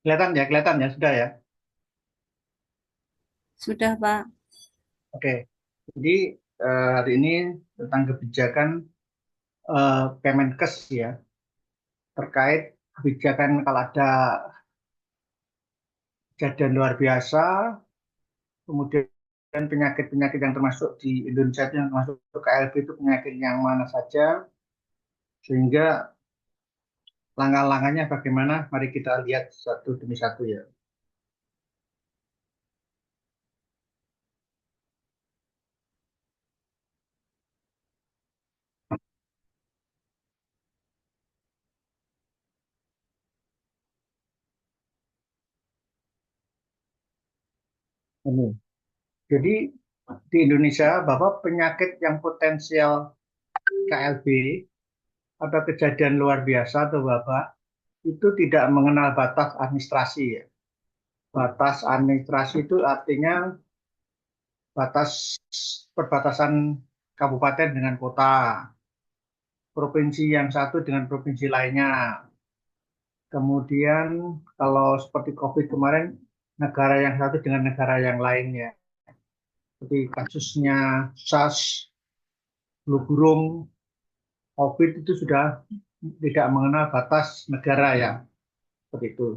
Kelihatan ya, sudah ya. Sudah, Pak. Oke. Jadi hari ini tentang kebijakan Kemenkes ya, terkait kebijakan kalau ada kejadian luar biasa, kemudian penyakit-penyakit yang termasuk di Indonesia itu yang termasuk KLB itu penyakit yang mana saja, sehingga langkah-langkahnya bagaimana, mari kita lihat satu demi satu ya. Ini. Jadi di Indonesia bahwa penyakit yang potensial KLB atau kejadian luar biasa atau wabah itu tidak mengenal batas administrasi ya. Batas administrasi itu artinya batas perbatasan kabupaten dengan kota, provinsi yang satu dengan provinsi lainnya. Kemudian kalau seperti COVID kemarin, negara yang satu dengan negara yang lainnya. Seperti kasusnya SARS, flu burung, COVID itu sudah tidak mengenal batas negara ya, seperti itu.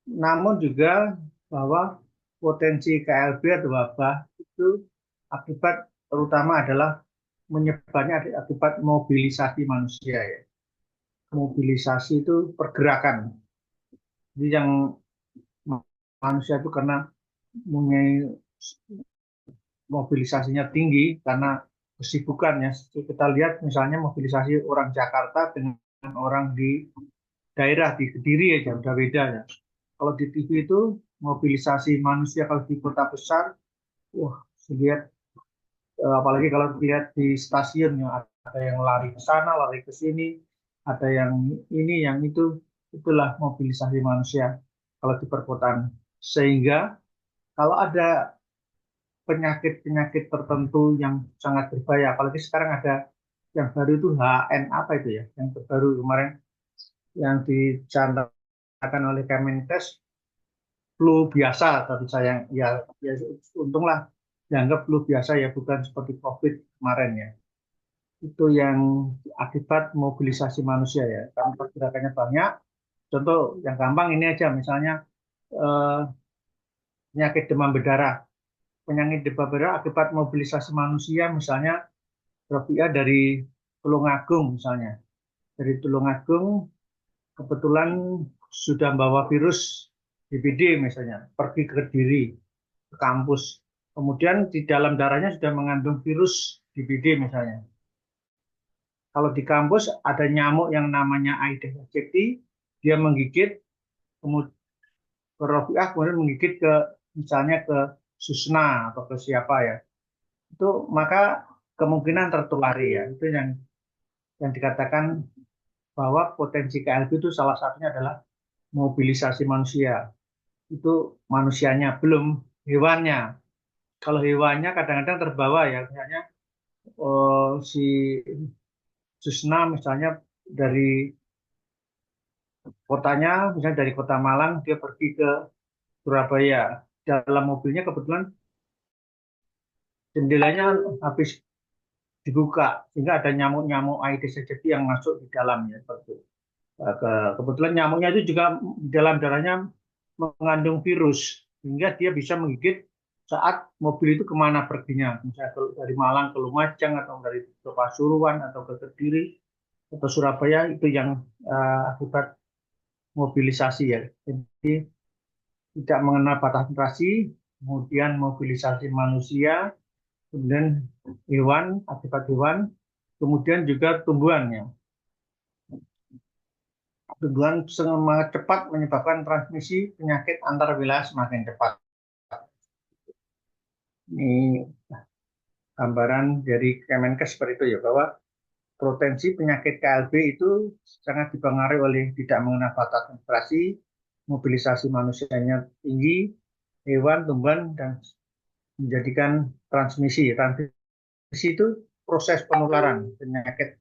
Namun juga bahwa potensi KLB atau wabah itu akibat terutama adalah menyebarnya akibat mobilisasi manusia ya. Mobilisasi itu pergerakan. Jadi yang manusia itu karena mempunyai mobilisasinya tinggi karena kesibukan ya. Kita lihat misalnya mobilisasi orang Jakarta dengan orang di daerah di Kediri aja udah beda ya. Kalau di TV itu mobilisasi manusia kalau di kota besar, wah, lihat apalagi kalau dilihat di stasiun ya ada yang lari ke sana, lari ke sini, ada yang ini, yang itu, itulah mobilisasi manusia kalau di perkotaan. Sehingga kalau ada penyakit-penyakit tertentu yang sangat berbahaya, apalagi sekarang ada yang baru itu HN apa itu ya, yang terbaru kemarin yang dicantumkan oleh Kemenkes, flu biasa tapi saya ya, ya untunglah dianggap flu biasa ya, bukan seperti COVID kemarin ya. Itu yang akibat mobilisasi manusia ya, karena pergerakannya banyak. Contoh yang gampang ini aja, misalnya eh, penyakit demam berdarah. Penyakit demam berdarah akibat mobilisasi manusia, misalnya Tropia dari Tulungagung misalnya. Dari Tulungagung kebetulan sudah membawa virus DBD misalnya, pergi ke Kediri, ke kampus. Kemudian di dalam darahnya sudah mengandung virus DBD misalnya. Kalau di kampus ada nyamuk yang namanya Aedes aegypti, dia menggigit, kemudian ke Rofiah, kemudian menggigit ke misalnya ke Susna atau ke siapa ya. Itu maka kemungkinan tertulari ya. Itu yang dikatakan bahwa potensi KLB itu salah satunya adalah mobilisasi manusia. Itu manusianya, belum hewannya. Kalau hewannya kadang-kadang terbawa ya, misalnya si Susna misalnya dari kotanya, misalnya dari kota Malang, dia pergi ke Surabaya. Dalam mobilnya kebetulan jendelanya habis dibuka, sehingga ada nyamuk-nyamuk Aedes aegypti yang masuk di dalamnya. Seperti itu. Kebetulan nyamuknya itu juga di dalam darahnya mengandung virus, sehingga dia bisa menggigit saat mobil itu kemana perginya. Misalnya dari Malang ke Lumajang, atau dari ke Pasuruan, atau ke Kediri, atau Surabaya, itu yang akibat mobilisasi ya. Jadi tidak mengenal batas migrasi, kemudian mobilisasi manusia, kemudian hewan, akibat hewan, kemudian juga tumbuhannya. Tumbuhan semakin cepat menyebabkan transmisi penyakit antar wilayah semakin cepat. Ini gambaran dari Kemenkes seperti itu ya, bahwa potensi penyakit KLB itu sangat dipengaruhi oleh tidak mengenal batas migrasi, mobilisasi manusianya tinggi, hewan, tumbuhan, dan menjadikan transmisi. Transmisi itu proses penularan penyakit.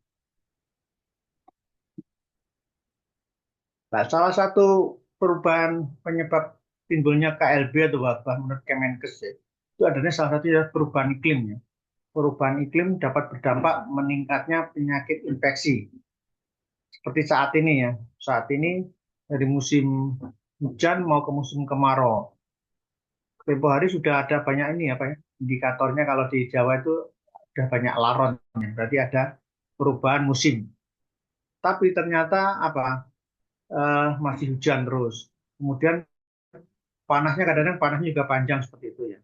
Nah, salah satu perubahan penyebab timbulnya KLB atau wabah menurut Kemenkes ya, itu adanya salah satunya perubahan iklim ya. Perubahan iklim dapat berdampak meningkatnya penyakit infeksi. Seperti saat ini ya, saat ini dari musim hujan mau ke musim kemarau. Tempo hari sudah ada banyak ini apa ya, indikatornya kalau di Jawa itu sudah banyak laron, berarti ada perubahan musim. Tapi ternyata apa masih hujan terus. Kemudian panasnya kadang-kadang panasnya juga panjang seperti itu ya.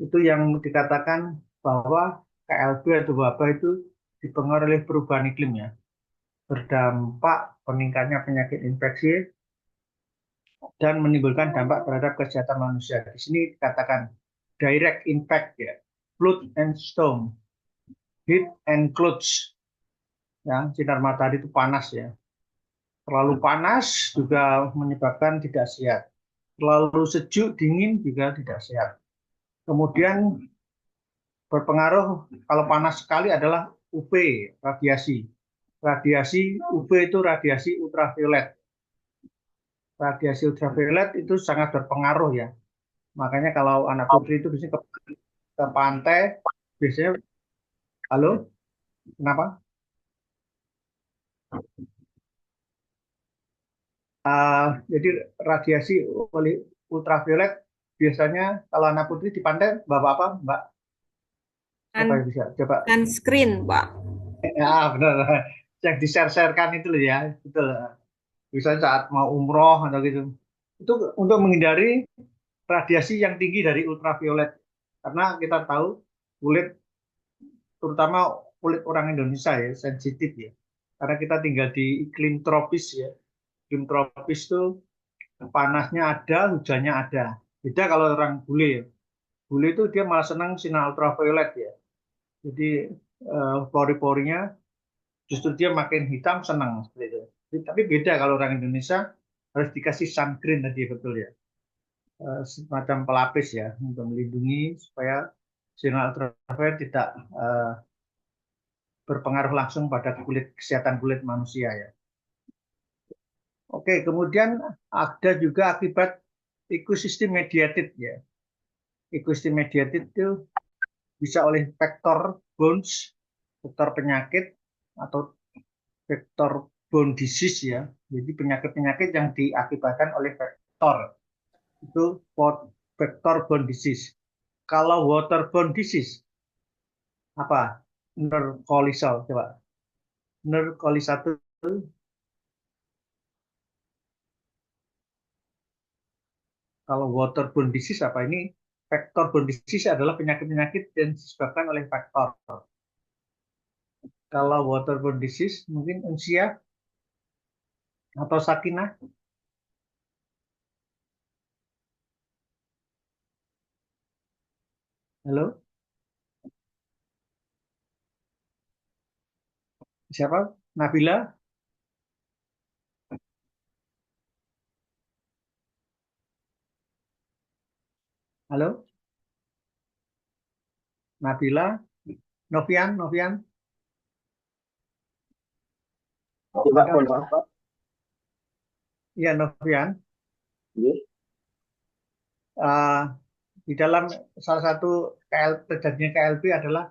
Itu yang dikatakan bahwa KLB atau wabah itu dipengaruhi oleh perubahan iklim ya. Berdampak meningkatnya penyakit infeksi dan menimbulkan dampak terhadap kesehatan manusia. Di sini dikatakan direct impact ya, flood and storm, heat and clouds. Ya, sinar matahari itu panas ya. Terlalu panas juga menyebabkan tidak sehat. Terlalu sejuk, dingin juga tidak sehat. Kemudian berpengaruh kalau panas sekali adalah UV, radiasi. Radiasi UV itu radiasi ultraviolet. Radiasi ultraviolet itu sangat berpengaruh ya. Makanya kalau anak putri itu biasanya ke pantai, biasanya, halo, kenapa? Jadi radiasi ultraviolet biasanya kalau anak putri di pantai bawa apa, Mbak? Kan Siapa yang bisa? Coba. sunscreen, Pak. Ya, benar. Yang di-share-sharekan itu loh ya, betul. Misalnya saat mau umroh atau gitu. Itu untuk menghindari radiasi yang tinggi dari ultraviolet. Karena kita tahu kulit, terutama kulit orang Indonesia ya, sensitif ya. Karena kita tinggal di iklim tropis ya. Iklim tropis itu panasnya ada, hujannya ada. Beda kalau orang bule ya. Bule itu dia malah senang sinar ultraviolet ya. Jadi pori-porinya justru dia makin hitam senang seperti itu. Tapi beda kalau orang Indonesia harus dikasih sunscreen tadi betul ya. Semacam pelapis ya untuk melindungi supaya sinar ultraviolet tidak berpengaruh langsung pada kesehatan kulit manusia ya. Oke, kemudian ada juga akibat ekosistem mediated ya. Ekosistem mediated itu bisa oleh vektor bones, vektor penyakit atau vektor bone disease ya. Jadi penyakit-penyakit yang diakibatkan oleh vektor itu vektor bone disease. Kalau waterborne disease apa? Nerkolisol coba. Nerkolisatu kalau waterborne disease apa ini? Vektor bone disease adalah penyakit-penyakit yang disebabkan oleh vektor. Kalau waterborne disease mungkin unsia atau sakinah. Halo, siapa? Nabila? Halo, Nabila? Novian? Novian? Coba Ada? mohon maaf, Pak. Iya, Novian. Iya. Uh, di dalam salah satu terjadinya KLB adalah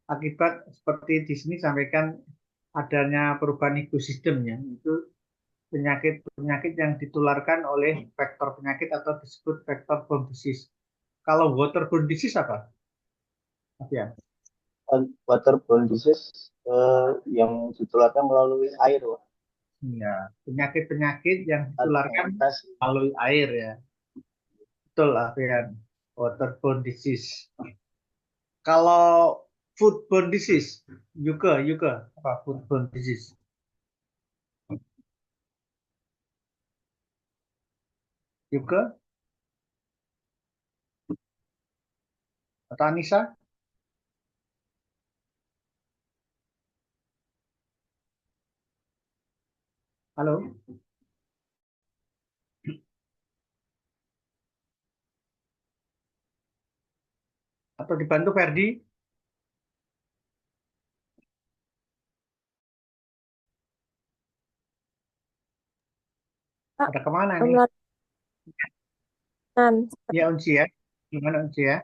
akibat seperti di sini sampaikan adanya perubahan ekosistemnya. Itu penyakit-penyakit yang ditularkan oleh vektor penyakit atau disebut vektor borne disease. Kalau waterborne disease apa? Ya, Waterborne disease yang ditularkan melalui air, Pak. ya. Penyakit-penyakit yang Atau ditularkan infeksi. melalui air ya. Betul, Afian. Waterborne disease. Kalau foodborne disease, juga apa foodborne disease? Juga atau Anissa? Halo, atau dibantu Ferdi? Pak, Ada kemana nih? melalui Nah, Ya Unci ya, gimana Unci ya?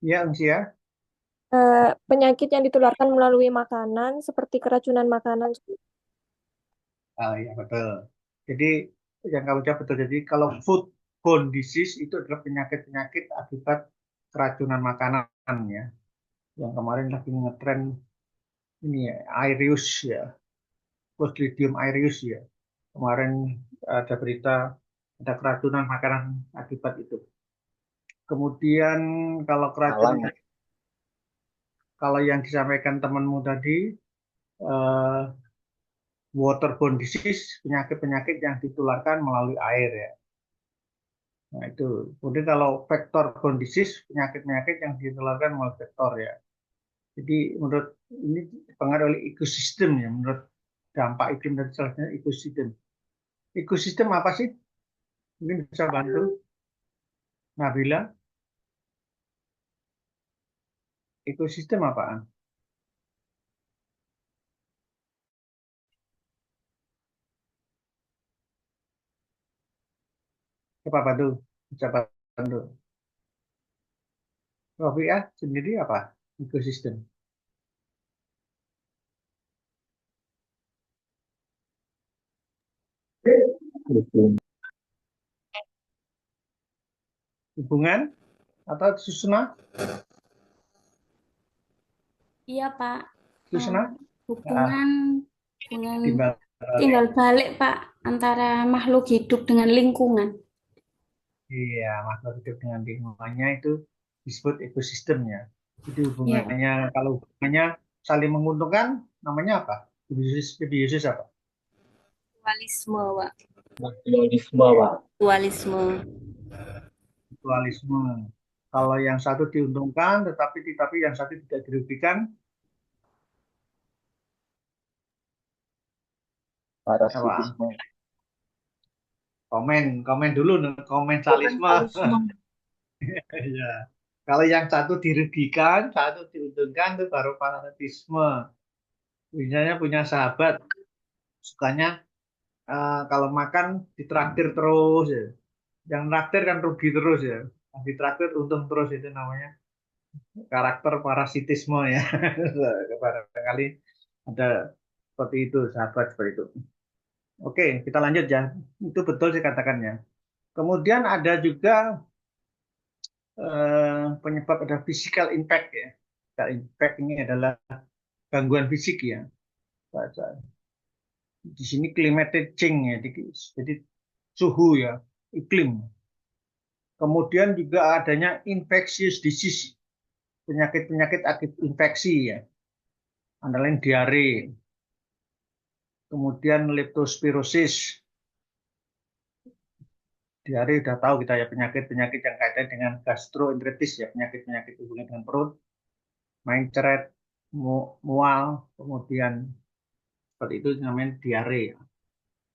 Ya Unci ya. penyakit yang ditularkan melalui makanan seperti keracunan makanan. Ah, ya betul. Jadi yang kamu jawab betul. Jadi kalau foodborne disease itu adalah penyakit-penyakit akibat keracunan makanan ya. Yang kemarin lagi ngetren ini ya, Aereus ya, Clostridium Aereus ya. Kemarin ada berita ada keracunan makanan akibat itu. Kemudian kalau Malang keracunan, ya. kalau yang disampaikan temanmu tadi, eh, waterborne disease, penyakit-penyakit yang ditularkan melalui air ya. Nah itu. Kemudian kalau vector-borne disease, penyakit-penyakit yang ditularkan melalui vektor ya. Jadi menurut ini dipengaruhi oleh ekosistem ya, menurut dampak iklim dan salah satunya ekosistem. Ekosistem apa sih? Mungkin bisa bantu Nabila. Ekosistem apaan? Coba bantu, bisa bantu. Rofiah sendiri apa? Ekosistem. Betul. Hubungan atau susuna? Iya, Pak. Eh, Susuna? Ah, hubungan hubungan timbal balik. timbal balik, Pak, antara makhluk hidup dengan lingkungan. Iya, makhluk hidup dengan lingkungannya itu disebut ekosistemnya. Jadi Ya, hubungannya, kalau hubungannya saling menguntungkan, namanya apa? Simbiosis apa? dualisme, Pak. Dualisme, Pak. Dualisme. Mutualisme. Kalau yang satu diuntungkan, tetapi yang satu tidak dirugikan, apa? Parasitisme. Komen dulu, komensalisme. Iya. Kalau yang satu dirugikan, satu diuntungkan, itu baru fanatisme. Misalnya punya sahabat, sukanya kalau makan ditraktir terus ya. Yang traktir kan rugi terus ya. Yang ditraktir untung terus itu namanya karakter parasitisme ya. Barangkali ada seperti itu, sahabat seperti itu. Oke, kita lanjut ya. Itu betul sih katakannya. Kemudian ada juga penyebab ada physical impact ya. Physical impact ini adalah gangguan fisik ya. Bahasa. Di sini climatic change ya. Jadi suhu ya, iklim. Kemudian juga adanya infectious disease, penyakit-penyakit akibat infeksi ya. Antara lain diare, kemudian leptospirosis. Diare sudah tahu kita ya, penyakit-penyakit yang kaitan dengan gastroenteritis ya, penyakit-penyakit hubungan dengan perut, mencret, mual, kemudian seperti itu namanya diare.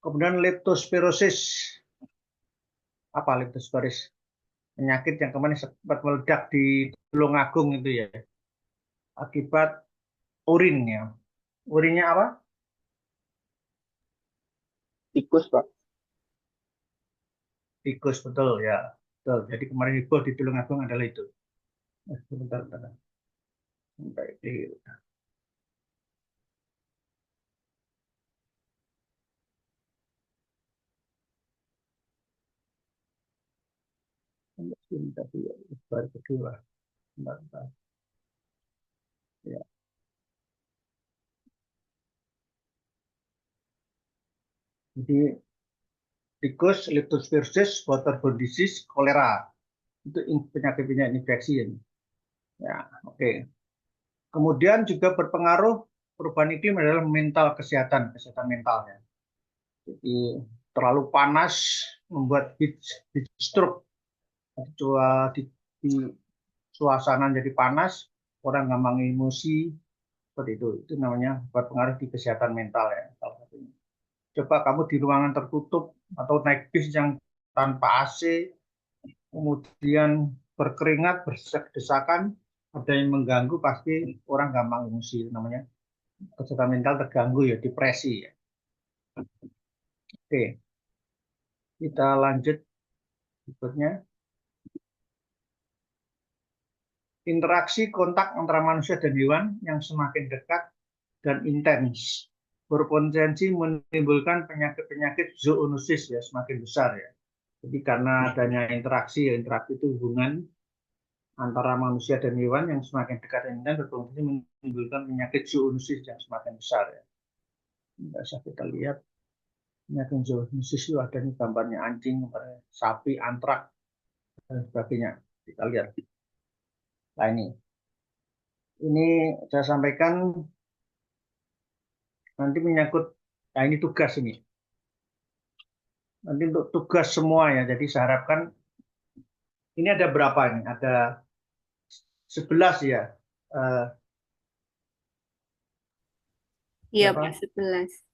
Kemudian leptospirosis. Apa leptospirosis? Penyakit yang kemarin sempat meledak di Tulungagung itu ya, akibat urin ya. Urinnya apa? Tikus, Pak. Tikus, betul ya. Betul. Jadi kemarin heboh di Tulungagung adalah itu. Sebentar, sebentar. Sampai di tapi baru kedua. Sebentar, sebentar. Ya. Jadi tikus, leptospirosis, waterborne disease, kolera. Itu penyakit-penyakit infeksi ini. Ya, oke. Kemudian juga berpengaruh perubahan iklim adalah mental kesehatan, kesehatan mental ya. Jadi terlalu panas membuat heat stroke. Di, di suasana jadi panas, orang gampang emosi, seperti itu. Itu namanya berpengaruh di kesehatan mental ya, salah satunya. Coba kamu di ruangan tertutup atau naik bis yang tanpa AC, kemudian berkeringat, berdesak-desakan, ada yang mengganggu, pasti orang gampang emosi. Itu namanya kesehatan mental terganggu ya, depresi ya. Oke, kita lanjut berikutnya. Interaksi kontak antara manusia dan hewan yang semakin dekat dan intens berpotensi menimbulkan penyakit-penyakit zoonosis ya semakin besar ya. Jadi karena adanya interaksi, ya, interaksi itu hubungan antara manusia dan hewan yang semakin dekat dan intens berpotensi menimbulkan penyakit zoonosis yang semakin besar ya. Bisa kita lihat penyakit zoonosis itu ada nih gambarnya anjing, sapi, antrak dan sebagainya. Kita lihat. Nah ini saya sampaikan nanti menyangkut, nah ini tugas ini. Nanti untuk tugas semua ya, jadi saya harapkan ini ada berapa ini? Ada 11 ya. Eh, Iya, berapa? Pak, 11.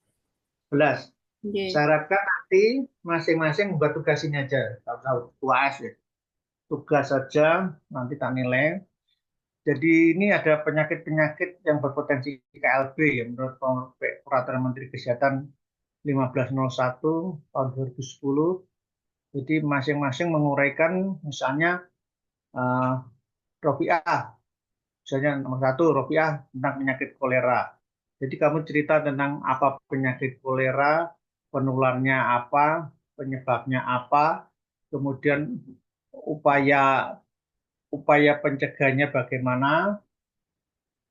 11. Oke. Saya harapkan nanti masing-masing buat tugas ini aja. Tahu-tahu UAS ya. Tugas saja nanti tak nilai. Jadi ini ada penyakit-penyakit yang berpotensi KLB ya menurut Peraturan Menteri Kesehatan 1501 tahun 2010. Jadi masing-masing menguraikan misalnya Rofiah, misalnya nomor 1 Rofiah tentang penyakit kolera. Jadi kamu cerita tentang apa penyakit kolera, penularnya apa, penyebabnya apa, kemudian upaya upaya pencegahannya bagaimana,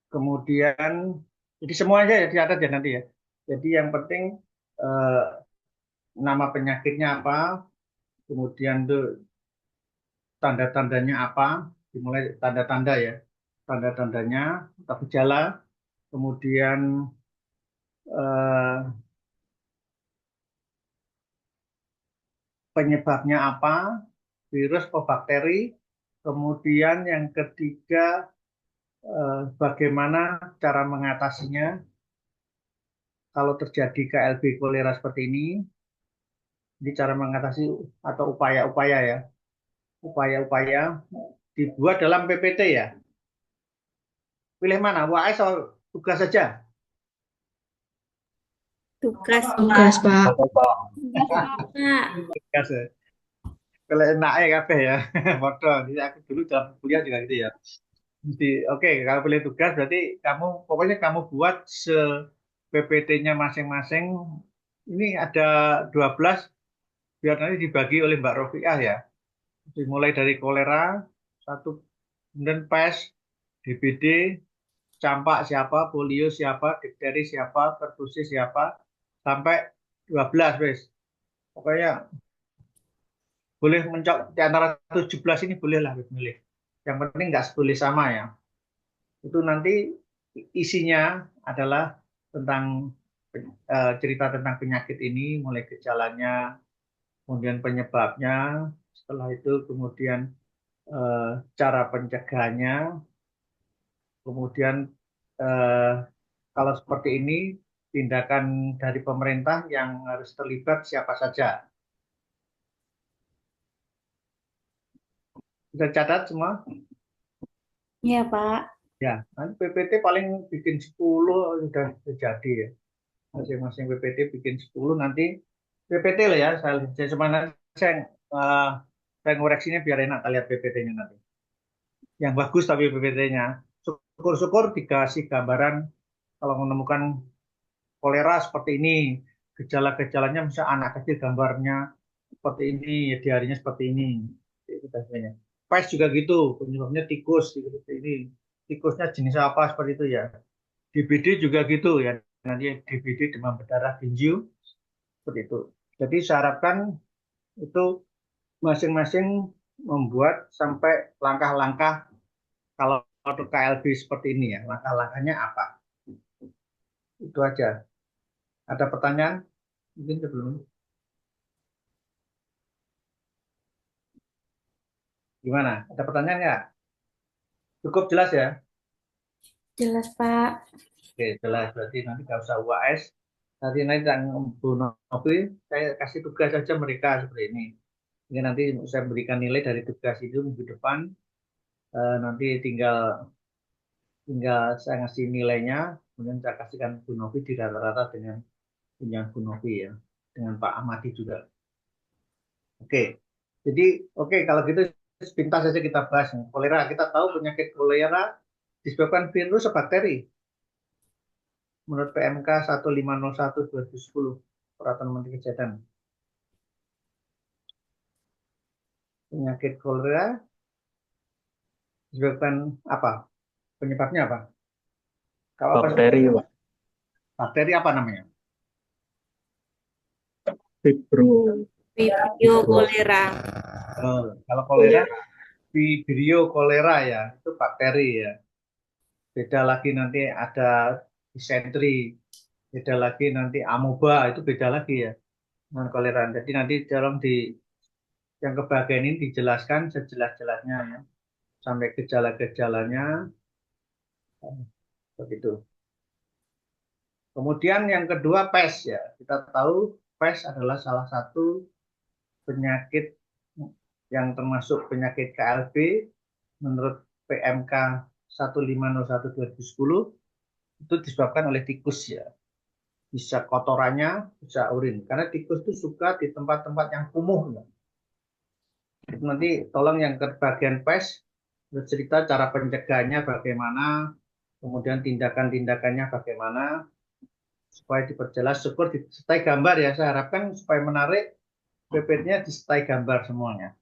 kemudian jadi semuanya ya dicatat ya nanti ya. Jadi yang penting eh, nama penyakitnya apa, kemudian tuh tanda-tandanya apa, dimulai tanda-tanda ya, tanda-tandanya atau gejala, kemudian eh, penyebabnya apa, virus atau bakteri, kemudian yang ketiga bagaimana cara mengatasinya kalau terjadi KLB kolera seperti ini, ini cara mengatasi atau upaya-upaya ya, upaya-upaya dibuat dalam PPT ya. Pilih mana? WAS atau tugas saja? Tugas, Tugas, Pak. Pak. Pak. Tugas ya. Kalau enak ya kabeh ya. Bodoh. Jadi aku dulu dalam kuliah juga gitu ya. Jadi oke, kalau pilih tugas berarti kamu pokoknya kamu buat se PPT-nya masing-masing. Ini ada 12 biar nanti dibagi oleh Mbak Rofiah ya. Dimulai dari kolera, satu, kemudian PES, DBD, campak siapa, polio siapa, difteri siapa, pertusis siapa, sampai 12 wes. Pokoknya boleh mencok di antara 17 ini bolehlah milih. Yang penting nggak boleh sama ya. Itu nanti isinya adalah tentang cerita tentang penyakit ini, mulai gejalanya, kemudian penyebabnya, setelah itu kemudian cara pencegahannya, kemudian eh, kalau seperti ini tindakan dari pemerintah yang harus terlibat siapa saja. Sudah catat semua? Iya, Pak. Ya, nanti PPT paling bikin 10 sudah jadi ya. Masing-masing PPT bikin 10 nanti PPT lah ya. Saya cuma nanti eh, saya ngoreksinya biar enak lihat PPT-nya nanti. Yang bagus tapi PPT-nya. Syukur-syukur dikasih gambaran kalau menemukan kolera seperti ini, gejala-gejalanya misalnya anak kecil gambarnya seperti ini, ya diarinya seperti ini. Itu biasanya. PES juga gitu, penyebabnya tikus seperti ini. Tikusnya jenis apa seperti itu ya. DBD juga gitu ya. Nanti DBD demam berdarah binju seperti itu. Jadi saya harapkan itu masing-masing membuat sampai langkah-langkah kalau untuk KLB seperti ini ya. Langkah-langkahnya apa? Itu aja. Ada pertanyaan? Mungkin sebelum gimana? Ada pertanyaan nggak? Cukup jelas ya? Jelas, Pak. Oke, jelas. Berarti nanti nggak usah UAS. Nanti dan Bu Novi, saya kasih tugas saja mereka seperti ini. Ini nanti saya berikan nilai dari tugas itu minggu depan. Nanti tinggal tinggal saya ngasih nilainya, kemudian saya kasihkan Bu Novi di rata-rata dengan punya Bu Novi ya. dengan Pak Ahmadi juga. Oke, jadi kalau gitu sepintas saja kita bahas. Kolera, kita tahu penyakit kolera disebabkan virus atau bakteri. Menurut PMK 1501 2010, Peraturan Menteri Kesehatan. Penyakit kolera disebabkan apa? Penyebabnya apa? Kalau Bakteri, Pak. bakteri apa namanya? Vibrio. Vibrio kolera. Kalau kolera, Vibrio kolera ya, itu bakteri ya. Beda lagi nanti ada disentri, beda lagi nanti amoeba, itu beda lagi ya dengan kolera. Jadi nanti tolong yang kebagian ini dijelaskan sejelas-jelasnya ya, sampai gejala-gejalanya begitu. Kemudian yang kedua pes ya, kita tahu pes adalah salah satu penyakit yang termasuk penyakit KLB menurut PMK 1501 2010 itu disebabkan oleh tikus ya. Bisa kotorannya, bisa urin. Karena tikus itu suka di tempat-tempat yang kumuh ya. Nanti tolong yang ke bagian pes bercerita cara pencegahannya bagaimana, kemudian tindakan-tindakannya bagaimana, supaya diperjelas, syukur disertai gambar ya. Saya harapkan supaya menarik, PPT-nya disertai gambar semuanya.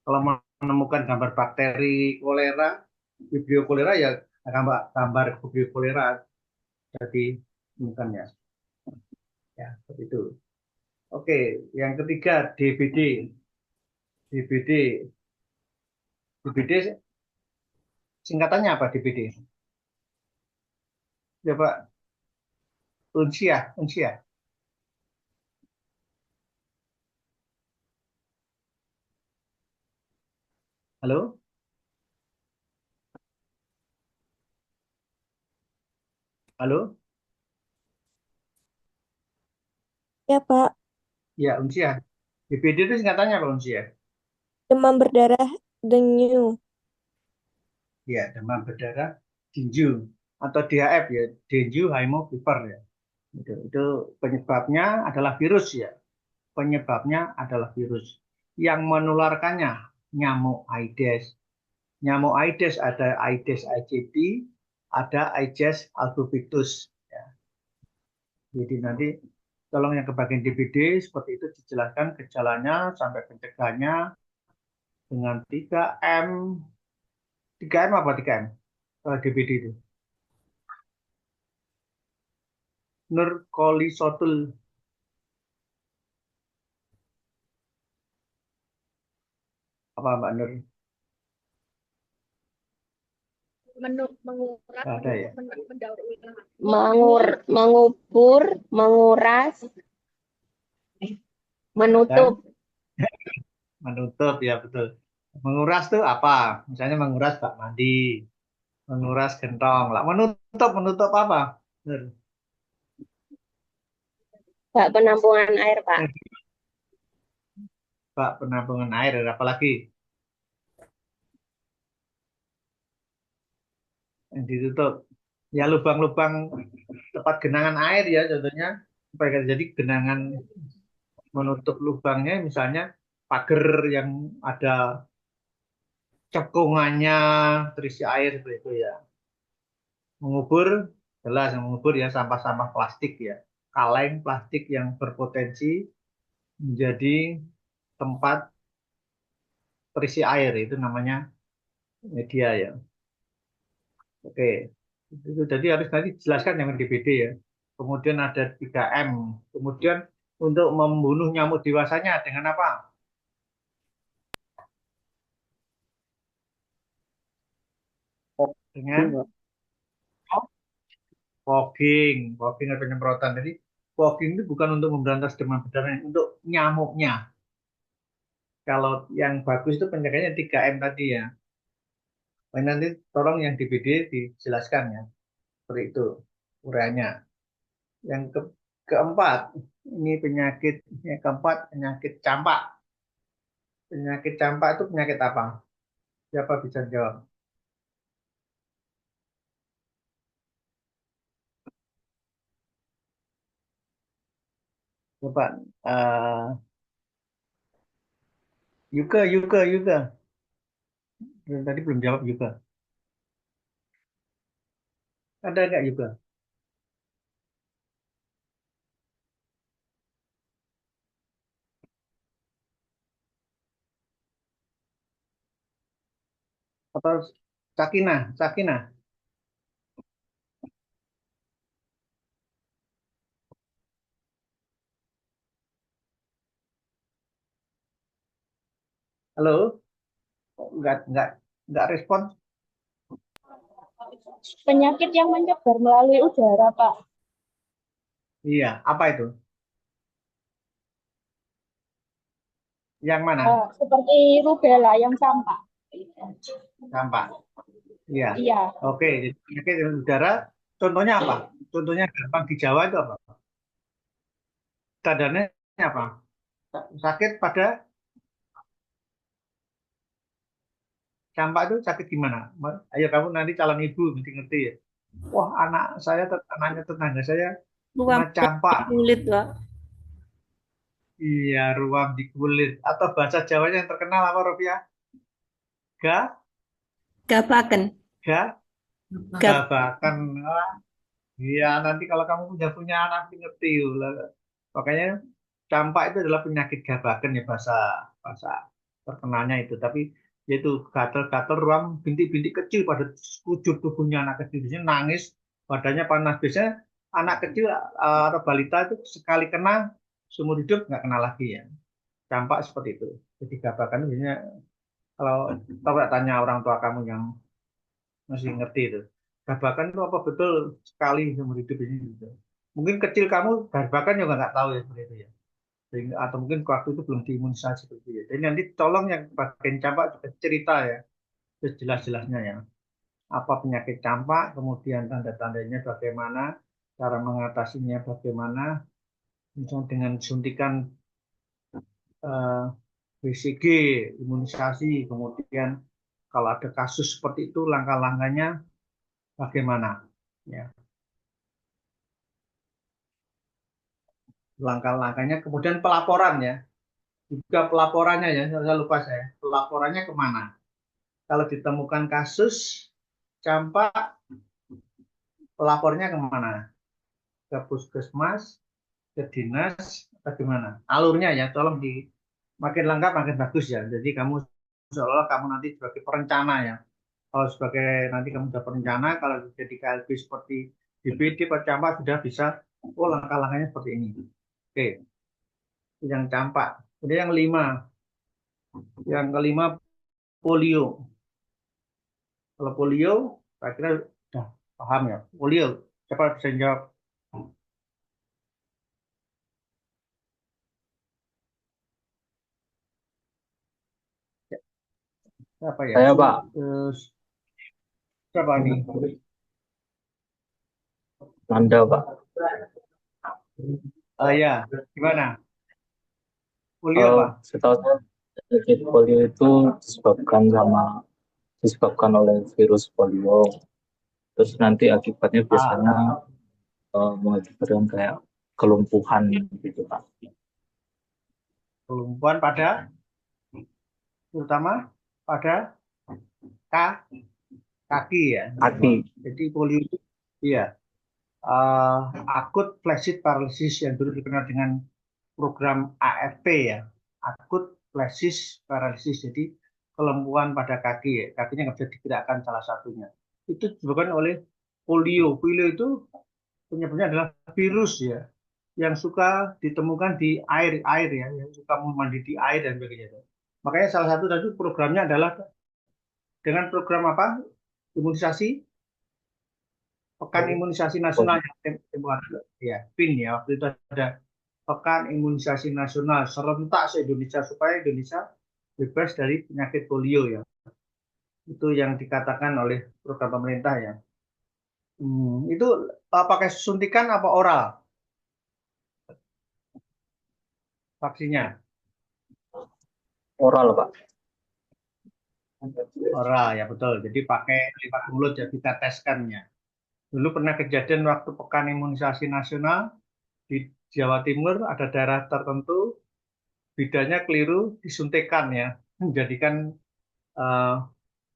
Kalau menemukan gambar bakteri kolera, vibrio kolera ya gambar vibrio kolera jadi temukannya. Ya, seperti itu. Oke, yang ketiga DBD. DBD. DBD singkatannya apa DBD? Ya Pak, unsia, unsia. Halo? Halo? Ya, Pak. Ya, unsia. DBD itu singkatannya apa unsia? Demam berdarah dengue. Ya, demam berdarah tinju atau DHF ya, dengue fever ya. Itu penyebabnya adalah virus ya. Penyebabnya adalah virus. Yang menularkannya nyamuk Aedes. Nyamuk Aedes ada Aedes aegypti, ada Aedes albopictus. Ya. Jadi nanti tolong yang kebagian DBD seperti itu dijelaskan gejalanya sampai pencegahannya dengan 3M. 3M apa 3M? DBD itu. Nurkolisotul. Apa Mbak Nur? Menguras, Nggak ada ya? mendaur ulang. Mengubur, menguras, menutup. Menutup ya betul. Menguras tuh apa? Misalnya menguras bak mandi, menguras gentong. Lah menutup apa? Nur. Bak penampungan air, Pak. Bak penampungan air, apalagi yang ditutup. Ya lubang-lubang tempat genangan air ya contohnya supaya jadi genangan menutup lubangnya misalnya pagar yang ada cekungannya terisi air seperti itu ya. Mengubur jelas mengubur ya sampah-sampah plastik ya. Kaleng plastik yang berpotensi menjadi tempat terisi air itu namanya media ya. Oke. Itu jadi harus nanti jelaskan yang DBD ya. Kemudian ada 3M. Kemudian untuk membunuh nyamuk dewasanya dengan apa? Dengan fogging. Fogging atau penyemprotan. Jadi fogging itu bukan untuk memberantas demam berdarah, untuk nyamuknya. Kalau yang bagus itu penjaganya 3M tadi ya. Nanti tolong yang DBD dijelaskan ya. Seperti itu uraiannya. Yang keempat, ini penyakit yang keempat penyakit campak. Penyakit campak itu penyakit apa? Siapa bisa jawab? Coba eh Yuka. Tadi belum jawab Yuka. Ada nggak Yuka? Atau Sakina. Halo? Kok nggak respon? Penyakit yang menyebar melalui udara, Pak. Iya, apa itu? Yang mana? Seperti rubella yang campak. Campak. Iya. Iya, Oke, jadi penyakit dari udara. Contohnya apa? Contohnya gampang di Jawa itu apa? Tandanya apa? Sakit pada campak itu sakit gimana? Ayo kamu nanti calon ibu mesti ngerti ya. Wah, anaknya tetangga saya Ruam kena campak. kulit, Pak. Iya, ruam di kulit. Atau bahasa Jawanya yang terkenal apa, Rofia? Ga, Gabaken. ga, Gab gabakan. Iya, nanti kalau kamu punya anak nanti ngerti. Makanya campak itu adalah penyakit gabakan ya bahasa bahasa terkenalnya itu. Tapi yaitu gatal-gatal ruam bintik-bintik kecil pada sekujur tubuhnya anak kecil. Biasanya nangis, badannya panas. Biasanya anak kecil atau balita itu sekali kena seumur hidup nggak kena lagi ya. Campak seperti itu. Jadi gabakan itu biasanya kalau coba tanya orang tua kamu yang masih ngerti itu. Gabakan itu apa betul sekali seumur hidup ini gitu. Mungkin kecil kamu gabakan juga nggak tahu ya seperti itu ya. Atau mungkin waktu itu belum diimunisasi seperti itu. Jadi nanti tolong yang bagian campak juga cerita ya, jelas-jelasnya ya. Apa penyakit campak, kemudian tanda-tandanya bagaimana, cara mengatasinya bagaimana, misalnya dengan suntikan eh, BCG, imunisasi, kemudian kalau ada kasus seperti itu langkah-langkahnya bagaimana ya. Langkah-langkahnya, kemudian pelaporan ya. Juga pelaporannya ya, saya lupa saya. Pelaporannya kemana? Kalau ditemukan kasus campak, pelapornya kemana? Ke puskesmas, ke dinas, bagaimana? Alurnya ya, tolong di makin lengkap makin bagus ya. Jadi kamu seolah kamu nanti sebagai perencana ya. Kalau sebagai nanti kamu sudah perencana, kalau jadi KLB seperti DPD, campak sudah bisa, oh langkah-langkahnya seperti ini. Oke, yang campak. Kemudian yang kelima polio. Kalau polio, saya kira sudah paham ya. Polio, siapa bisa jawab? Siapa ya? Saya Pak. Terus siapa nih? Nanda Pak. Ya, gimana? Polio apa? Setahu saya penyakit polio itu disebabkan oleh virus polio. Terus nanti akibatnya biasanya mengakibatkan kayak kelumpuhan gitu Pak. Kelumpuhan terutama pada kaki ya. Kaki. Jadi polio itu, iya, eh, akut flaccid paralysis yang dulu dikenal dengan program AFP ya, akut flaccid paralysis. Jadi kelumpuhan pada kaki ya, kakinya nggak bisa digerakkan salah satunya. Itu disebabkan oleh polio. Polio itu penyebabnya adalah virus ya, yang suka ditemukan di air ya, yang suka mandi di air dan sebagainya. Makanya salah satu tadi programnya adalah dengan program apa? Imunisasi, Pekan Imunisasi Nasional yang ya, PIN ya. Waktu itu ada Pekan Imunisasi Nasional serentak se-Indonesia supaya Indonesia bebas dari penyakit polio ya. Itu yang dikatakan oleh program pemerintah ya. Itu pakai suntikan apa oral vaksinnya? Oral Pak. Oral ya betul. Jadi pakai lewat mulut ya kita teskannya. Dulu pernah kejadian waktu Pekan Imunisasi Nasional di Jawa Timur ada daerah tertentu bidannya keliru disuntikan ya, menjadikan eh,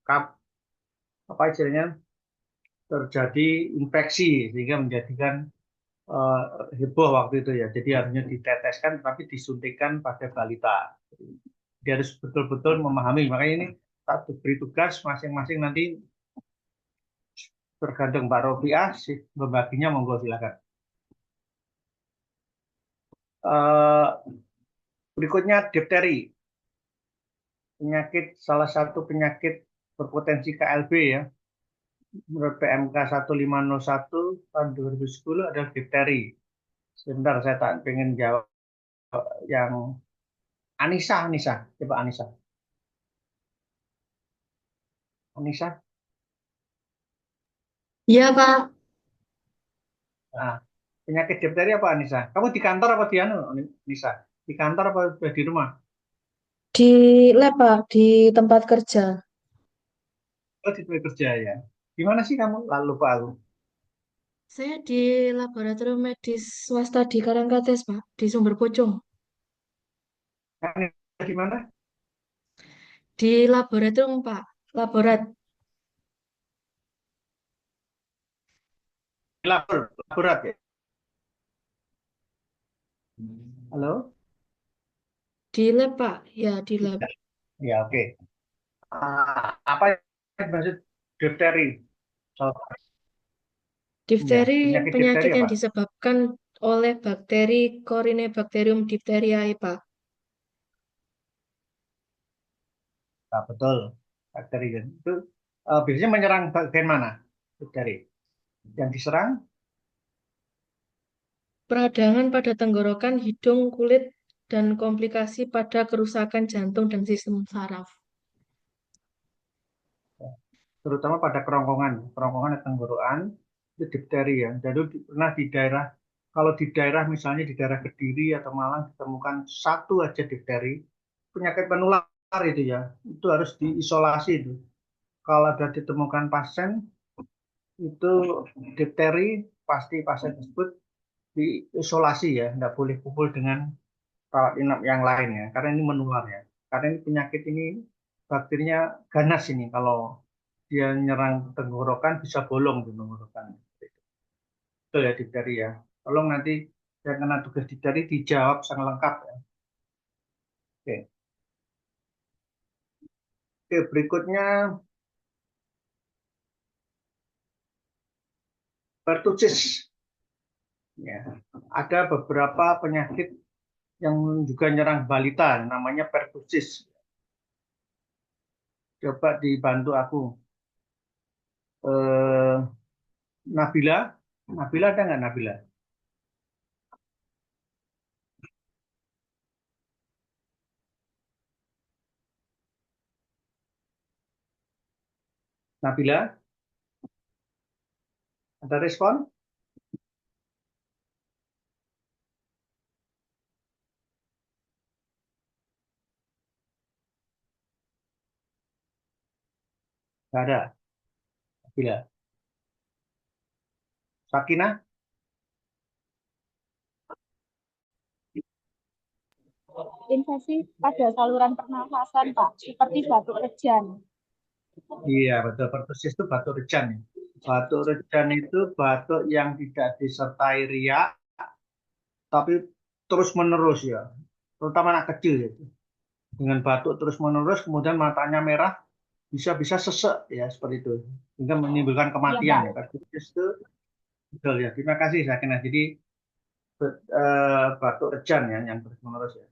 kap, apa istilahnya terjadi infeksi sehingga menjadikan eh, heboh waktu itu ya. Jadi harusnya diteteskan tapi disuntikan pada balita. Dia harus betul-betul memahami. Makanya ini tak beri tugas masing-masing nanti tergantung Mbak Rofiah sih membaginya monggo silakan. Eh, Berikutnya difteri, penyakit salah satu penyakit berpotensi KLB ya. Menurut PMK 1501 tahun 2010 adalah difteri. Sebentar saya tak pengen jawab yang Anissa, coba Anissa. Anissa, Iya, Pak. nah, penyakit difteri apa Anissa? Kamu di kantor apa di anu, Anissa? Di kantor apa di rumah? Di lab, Pak, di tempat kerja. Oh, di tempat kerja ya. Gimana sih kamu? Lalu lupa aku. Saya di laboratorium medis swasta di Karangkates, Pak, di Sumber Pocong. Anissa di mana? Di laboratorium, Pak. Laborat. Di laborat ya. Halo? Di lab, Pak. Ya, di lab. Ya, oke. Apa yang maksud difteri? Oh, ya, Difteri penyakit difteri penyakit yang apa? disebabkan oleh bakteri Corynebacterium diphtheriae, Pak. Nah, betul. Bakteri kan. Itu biasanya menyerang bagian mana? Difteri. Yang diserang Peradangan pada tenggorokan, hidung, kulit, dan komplikasi pada kerusakan jantung dan sistem saraf. terutama pada kerongkongan dan tenggorokan itu difteri ya. Jadi pernah di daerah kalau di daerah misalnya di daerah Kediri atau Malang ditemukan satu aja difteri, penyakit penular itu ya, itu harus diisolasi itu. Kalau ada ditemukan pasien itu difteri, pasti pasien tersebut diisolasi ya, tidak boleh kumpul dengan rawat inap yang lain ya, karena ini menular ya. Karena ini penyakit ini bakterinya ganas ini, kalau dia nyerang tenggorokan bisa bolong di tenggorokan. Betul ya difteri ya. Tolong nanti yang kena tugas difteri dijawab sangat lengkap ya. Oke. Oke, berikutnya pertussis. Ya, ada beberapa penyakit yang juga nyerang balita, namanya pertussis. Coba dibantu aku. Eh, Nabila, Nabila ada nggak Nabila? Nabila, ada respon? Nggak ada. Nabila. Sakinah, Infeksi pada saluran pernafasan, Pak, seperti batuk rejan. iya betul. Pertussis itu batuk rejan ya. Batuk rejan itu batuk yang tidak disertai riak, tapi terus menerus ya. Terutama anak kecil ya. Dengan batuk terus menerus, kemudian matanya merah, bisa-bisa sesek ya seperti itu, sehingga menimbulkan Iya, kematian Pak. ya. Pertussis itu betul ya. Terima kasih Sakinah. Jadi batuk rejan ya yang terus menerus ya.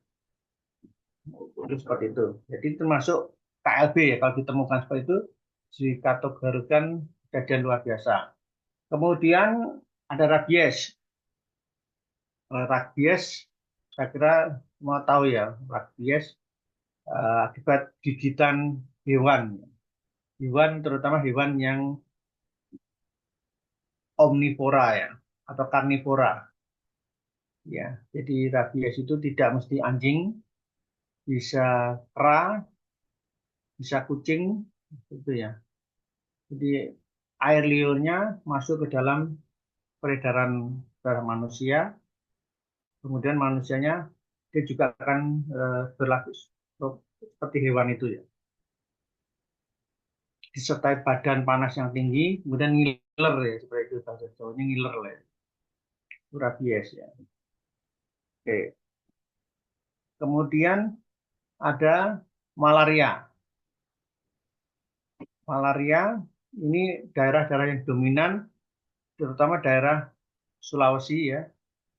Itu seperti itu. Jadi termasuk KLB ya, kalau ditemukan seperti itu dikategorikan kejadian luar biasa. Kemudian ada rabies. Rabies, saya kira semua tahu ya, rabies akibat gigitan hewan. Hewan terutama hewan yang omnivora ya, atau karnivora. Ya, jadi rabies itu tidak mesti anjing, bisa kera, bisa kucing, itu ya. Jadi air liurnya masuk ke dalam peredaran darah manusia, Kemudian manusianya dia juga akan berlaku seperti hewan itu ya. Disertai badan panas yang tinggi, kemudian ngiler ya, seperti itu bahasa Jawanya ngiler lah ya. Itu rabies ya. Oke. Kemudian ada malaria. Malaria ini daerah-daerah yang dominan, terutama daerah Sulawesi ya,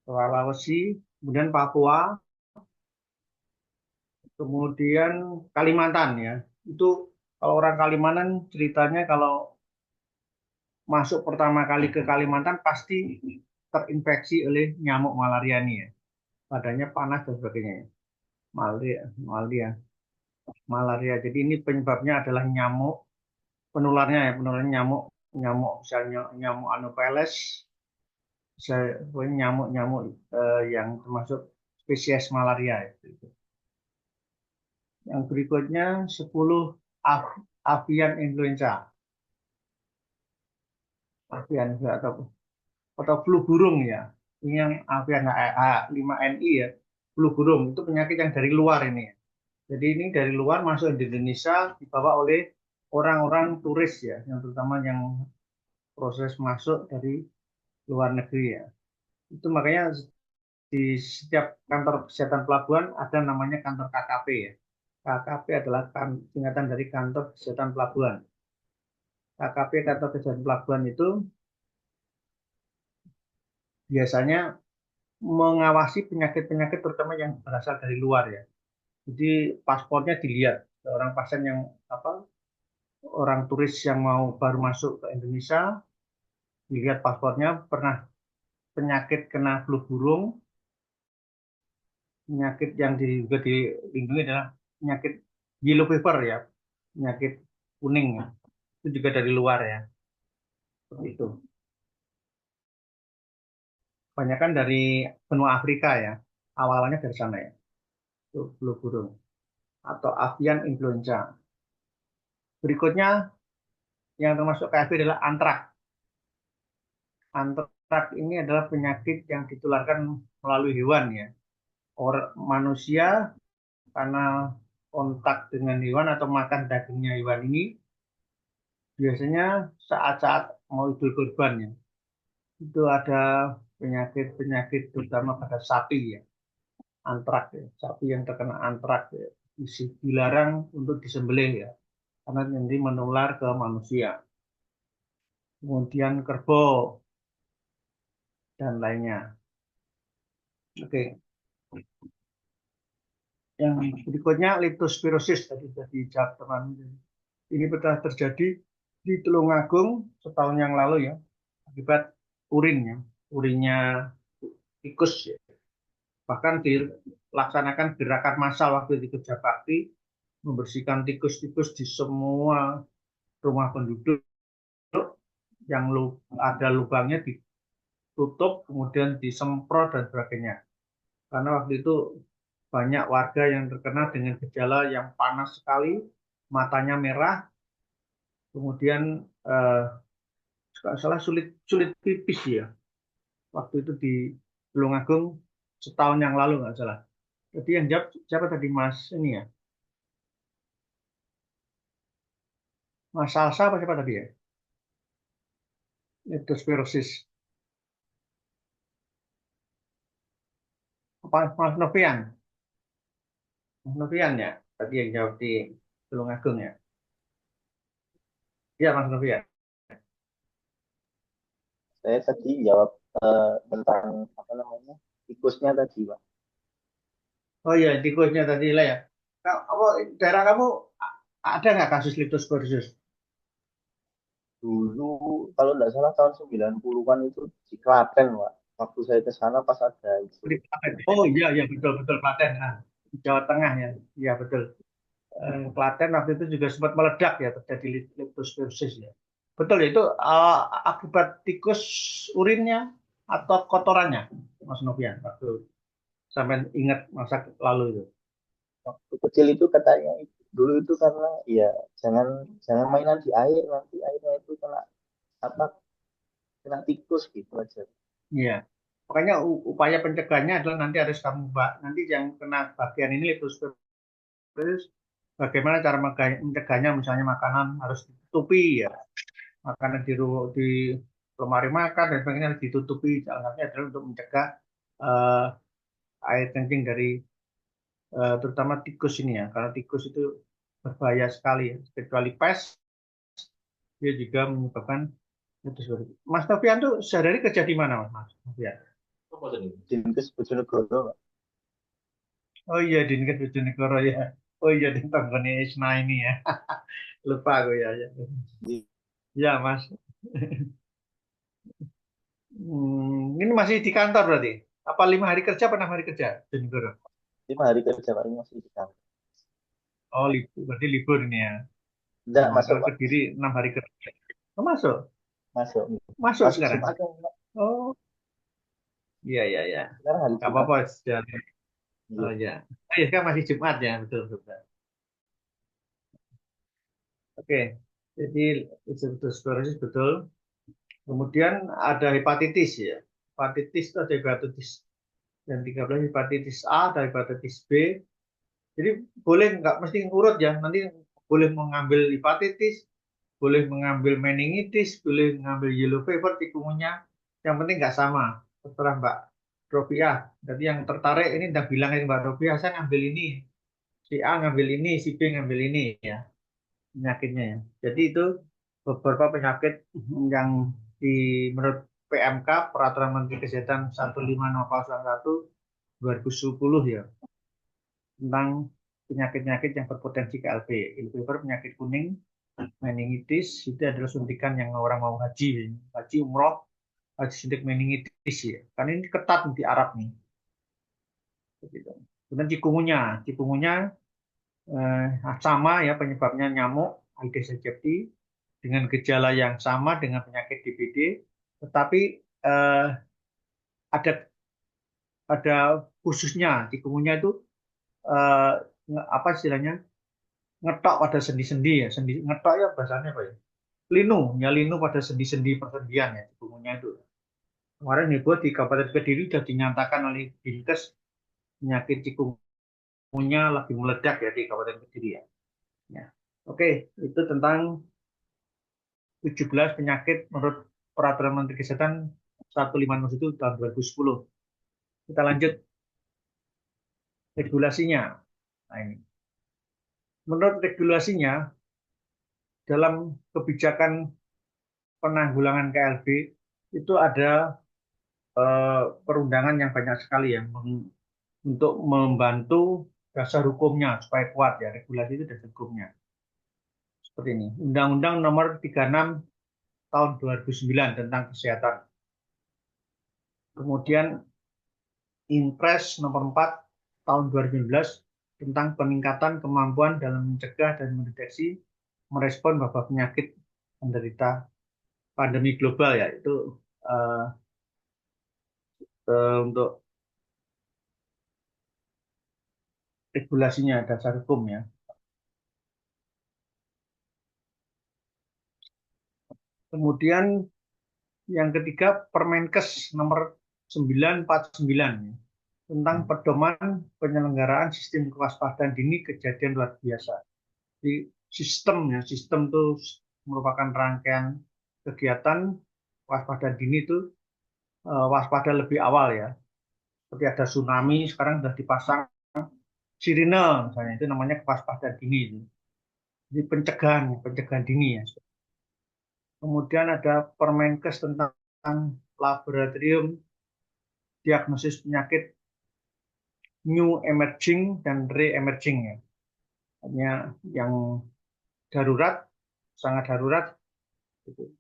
Sulawesi, kemudian Papua, kemudian Kalimantan ya. Itu kalau orang Kalimantan ceritanya kalau masuk pertama kali ke Kalimantan pasti terinfeksi oleh nyamuk malaria ini ya. Badannya panas dan sebagainya ya. Malaria. Jadi ini penyebabnya adalah nyamuk, penularnya ya, penularnya nyamuk misalnya nyamuk Anopheles, nyamuk-nyamuk yang termasuk spesies malaria itu. Yang berikutnya 10 avian influenza. Avian atau flu burung ya. Ini yang avian H5N1 ya. Flu burung itu penyakit yang dari luar ini. Jadi ini dari luar masuk di Indonesia dibawa oleh orang-orang turis ya, yang terutama yang proses masuk dari luar negeri ya. Itu makanya di setiap kantor kesehatan pelabuhan ada namanya kantor KKP ya. KKP adalah singkatan dari kantor kesehatan pelabuhan. KKP kantor kesehatan pelabuhan itu biasanya mengawasi penyakit-penyakit terutama yang berasal dari luar ya. Jadi paspornya dilihat orang pasien yang orang turis yang mau baru masuk ke Indonesia, dilihat paspornya pernah penyakit kena flu burung, penyakit yang juga dilindungi adalah penyakit yellow fever ya, penyakit kuning ya. Itu juga dari luar ya, seperti itu. Kebanyakan dari benua Afrika ya, awalnya dari sana ya, itu flu burung atau avian influenza. Berikutnya yang termasuk KFV adalah antrak. Antrak ini adalah penyakit yang ditularkan melalui hewan ya. Orang manusia karena kontak dengan hewan atau makan dagingnya hewan ini biasanya saat-saat mau idul kurban ya. Itu ada penyakit-penyakit terutama pada sapi ya. Antrak ya. Sapi yang terkena antrak ya. Dilarang untuk disembelih ya. Karena nanti menular ke manusia. Kemudian kerbau dan lainnya. Oke. Yang berikutnya leptospirosis tadi sudah dijawab teman. Ini pernah terjadi di Tulungagung setahun yang lalu ya, akibat urinnya tikus ya. Bahkan dilaksanakan gerakan massal waktu di Kerja Bakti, membersihkan tikus-tikus di semua rumah penduduk yang ada lubangnya ditutup, kemudian disemprot dan sebagainya. Karena waktu itu banyak warga yang terkena dengan gejala yang panas sekali, matanya merah, kemudian salah sulit pipis ya. Waktu itu di Tulungagung setahun yang lalu nggak salah. Jadi yang jawab siapa tadi Mas ini ya? Mas Salsa apa siapa tadi ya? Leptospirosis. Apa Mas Novian? Mas Novian ya? Tadi yang jawab di Tulungagung ya? Iya Mas Novian. Saya tadi jawab tentang apa namanya tikusnya tadi, Pak. Oh iya, tikusnya tadi lah ya. Daerah kamu ada nggak kasus leptospirosis? Dulu kalau nggak salah tahun 90-an itu di Klaten, Pak. Waktu saya ke sana pas ada itu. Di Klaten. Oh iya, iya betul Klaten. Nah, di Jawa Tengah ya. Iya betul. Klaten waktu itu juga sempat meledak ya, terjadi leptospirosis ya. Betul ya, itu akibat tikus urinnya atau kotorannya, Mas Novian, waktu sampai ingat masa lalu itu. Waktu kecil itu katanya dulu itu karena ya jangan mainan di air, nanti airnya itu kena apa kena tikus gitu aja. Iya. Makanya upaya pencegahannya adalah nanti harus kamu nanti yang kena bagian ini leptospirosis, bagaimana cara mencegahnya, misalnya makanan harus ditutupi ya, makanan di lemari makan dan sebagainya harus ditutupi. Salah satunya adalah untuk mencegah eh, air kencing dari terutama tikus ini ya, karena tikus itu berbahaya sekali ya, kecuali pes dia juga menyebabkan leptospirosis. Mas Novian tuh sehari-hari kerja di mana, Mas Novian? Dinkes Bojonegoro, Pak. Oh iya, di Dinkes Bojonegoro ya. Oh iya, di tanggane Isna ini ya. Lupa aku ya. Ya, ya Mas. Ini masih di kantor berarti? Apa 5 hari kerja, apa 6 hari kerja? Bojonegoro. 5 hari kerja Pak, ini masih di kantor. Oh, libur, berarti libur ini ya. Enggak, Nah, masuk kalau Pak. Kediri 6 hari kerja. Oh, masuk? Masuk. Masuk Masuk sekarang? Jumat kan, Pak. Oh, iya, iya, iya. Sekarang hari Gak Jumat. apa-apa. Oh, Iya. ya. Oh, iya, kan masih Jumat ya. Betul, betul. Oke. Jadi, itu sklerosis betul. Kemudian ada hepatitis ya. Hepatitis itu ada hepatitis yang 13, hepatitis A, ada hepatitis B. Jadi boleh nggak mesti ngurut ya. Nanti boleh mengambil hepatitis, boleh mengambil meningitis, boleh mengambil yellow fever, tikungannya. Yang penting nggak sama. Terserah Mbak Rofiah. Jadi yang tertarik ini udah bilangin Mbak Rofiah, saya ngambil ini. Si A ngambil ini, si B ngambil ini ya penyakitnya ya. Jadi itu beberapa penyakit yang menurut PMK Peraturan Menteri Kesehatan 15001 2010 ya tentang penyakit-penyakit yang berpotensi KLB. Fever penyakit kuning, meningitis itu adalah suntikan yang orang mau haji umroh, haji suntik meningitis ya. Karena ini ketat di Arab nih. Kemudian cikungunya sama ya penyebabnya nyamuk Aedes aegypti dengan gejala yang sama dengan penyakit DBD, tetapi ada khususnya cikungunya itu eh, apa istilahnya ngetok pada sendi-sendi ya, ngetok ya bahasanya apa ya? Linu pada sendi-sendi persendian ya cikungunya itu. Kemarin heboh di Kabupaten Kediri sudah dinyatakan oleh Dinkes penyakit cikungunya lagi meledak ya di Kabupaten Kediri ya. Ya. Oke, itu tentang 17 penyakit menurut Peraturan Menteri Kesehatan 150 itu tahun 2010. Kita lanjut regulasinya. Nah, ini. Menurut regulasinya, dalam kebijakan penanggulangan KLB itu ada perundangan yang banyak sekali ya untuk membantu dasar hukumnya supaya kuat ya, regulasi itu dasar hukumnya. Seperti ini. Undang-Undang Nomor 36 Tahun 2009 tentang kesehatan. Kemudian Impres Nomor 4 Tahun 2015 tentang peningkatan kemampuan dalam mencegah dan mendeteksi merespon wabah penyakit penderita pandemi global ya itu untuk regulasinya dasar hukum ya. Kemudian yang ketiga Permenkes nomor 949 ya, tentang pedoman penyelenggaraan sistem kewaspadaan dini kejadian luar biasa. Di sistem itu merupakan rangkaian kegiatan waspada dini itu waspada lebih awal ya. Seperti ada tsunami sekarang sudah dipasang sirine misalnya itu namanya kewaspadaan dini itu. Jadi pencegahan dini ya. Kemudian ada Permenkes tentang laboratorium diagnosis penyakit new emerging dan re-emerging ya. Hanya yang darurat, sangat darurat itu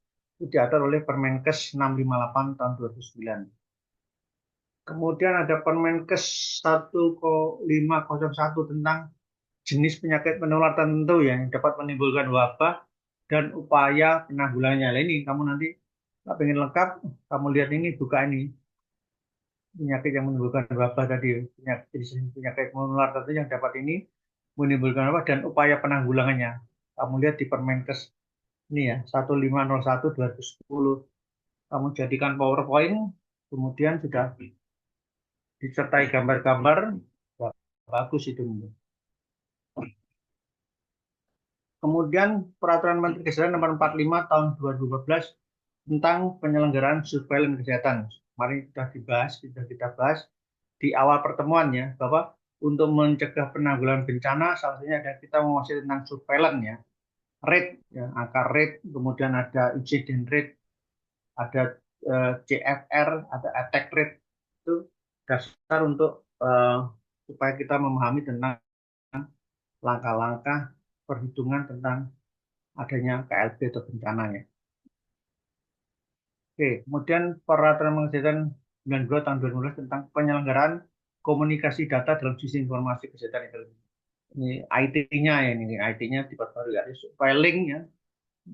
diatur oleh Permenkes 658 tahun 2009. Kemudian ada Permenkes 1501 tentang jenis penyakit menular tertentu yang dapat menimbulkan wabah dan upaya penanggulangannya. Nah, ini kamu nanti kalau ingin lengkap, kamu lihat ini, buka ini. Penyakit yang menimbulkan wabah tadi, penyakit menular tertentu yang dapat ini menimbulkan wabah dan upaya penanggulangannya. Kamu lihat di Permenkes ini ya, 1501 2010. Kamu jadikan PowerPoint, Kemudian sudah disertai gambar-gambar, wah, bagus itu. Kemudian Peraturan Menteri Kesehatan Nomor 45 Tahun 2012 tentang penyelenggaraan surveillance kesehatan. Kemarin sudah kita bahas di awal pertemuan ya, bahwa untuk mencegah penanggulangan bencana, salah satunya ada kita menguasai tentang surveillance ya, rate, ya, angka rate, kemudian ada incident rate, ada CFR, ada attack rate, itu dasar untuk supaya kita memahami tentang langkah-langkah perhitungan tentang adanya KLB atau bencananya. Oke, kemudian Peraturan Menteri Kesehatan 92 tahun 2012 tentang penyelenggaraan komunikasi data dalam sistem informasi kesehatan intelijen. Ini IT-nya ya, ini IT-nya diperbarui ya, supaya link ya,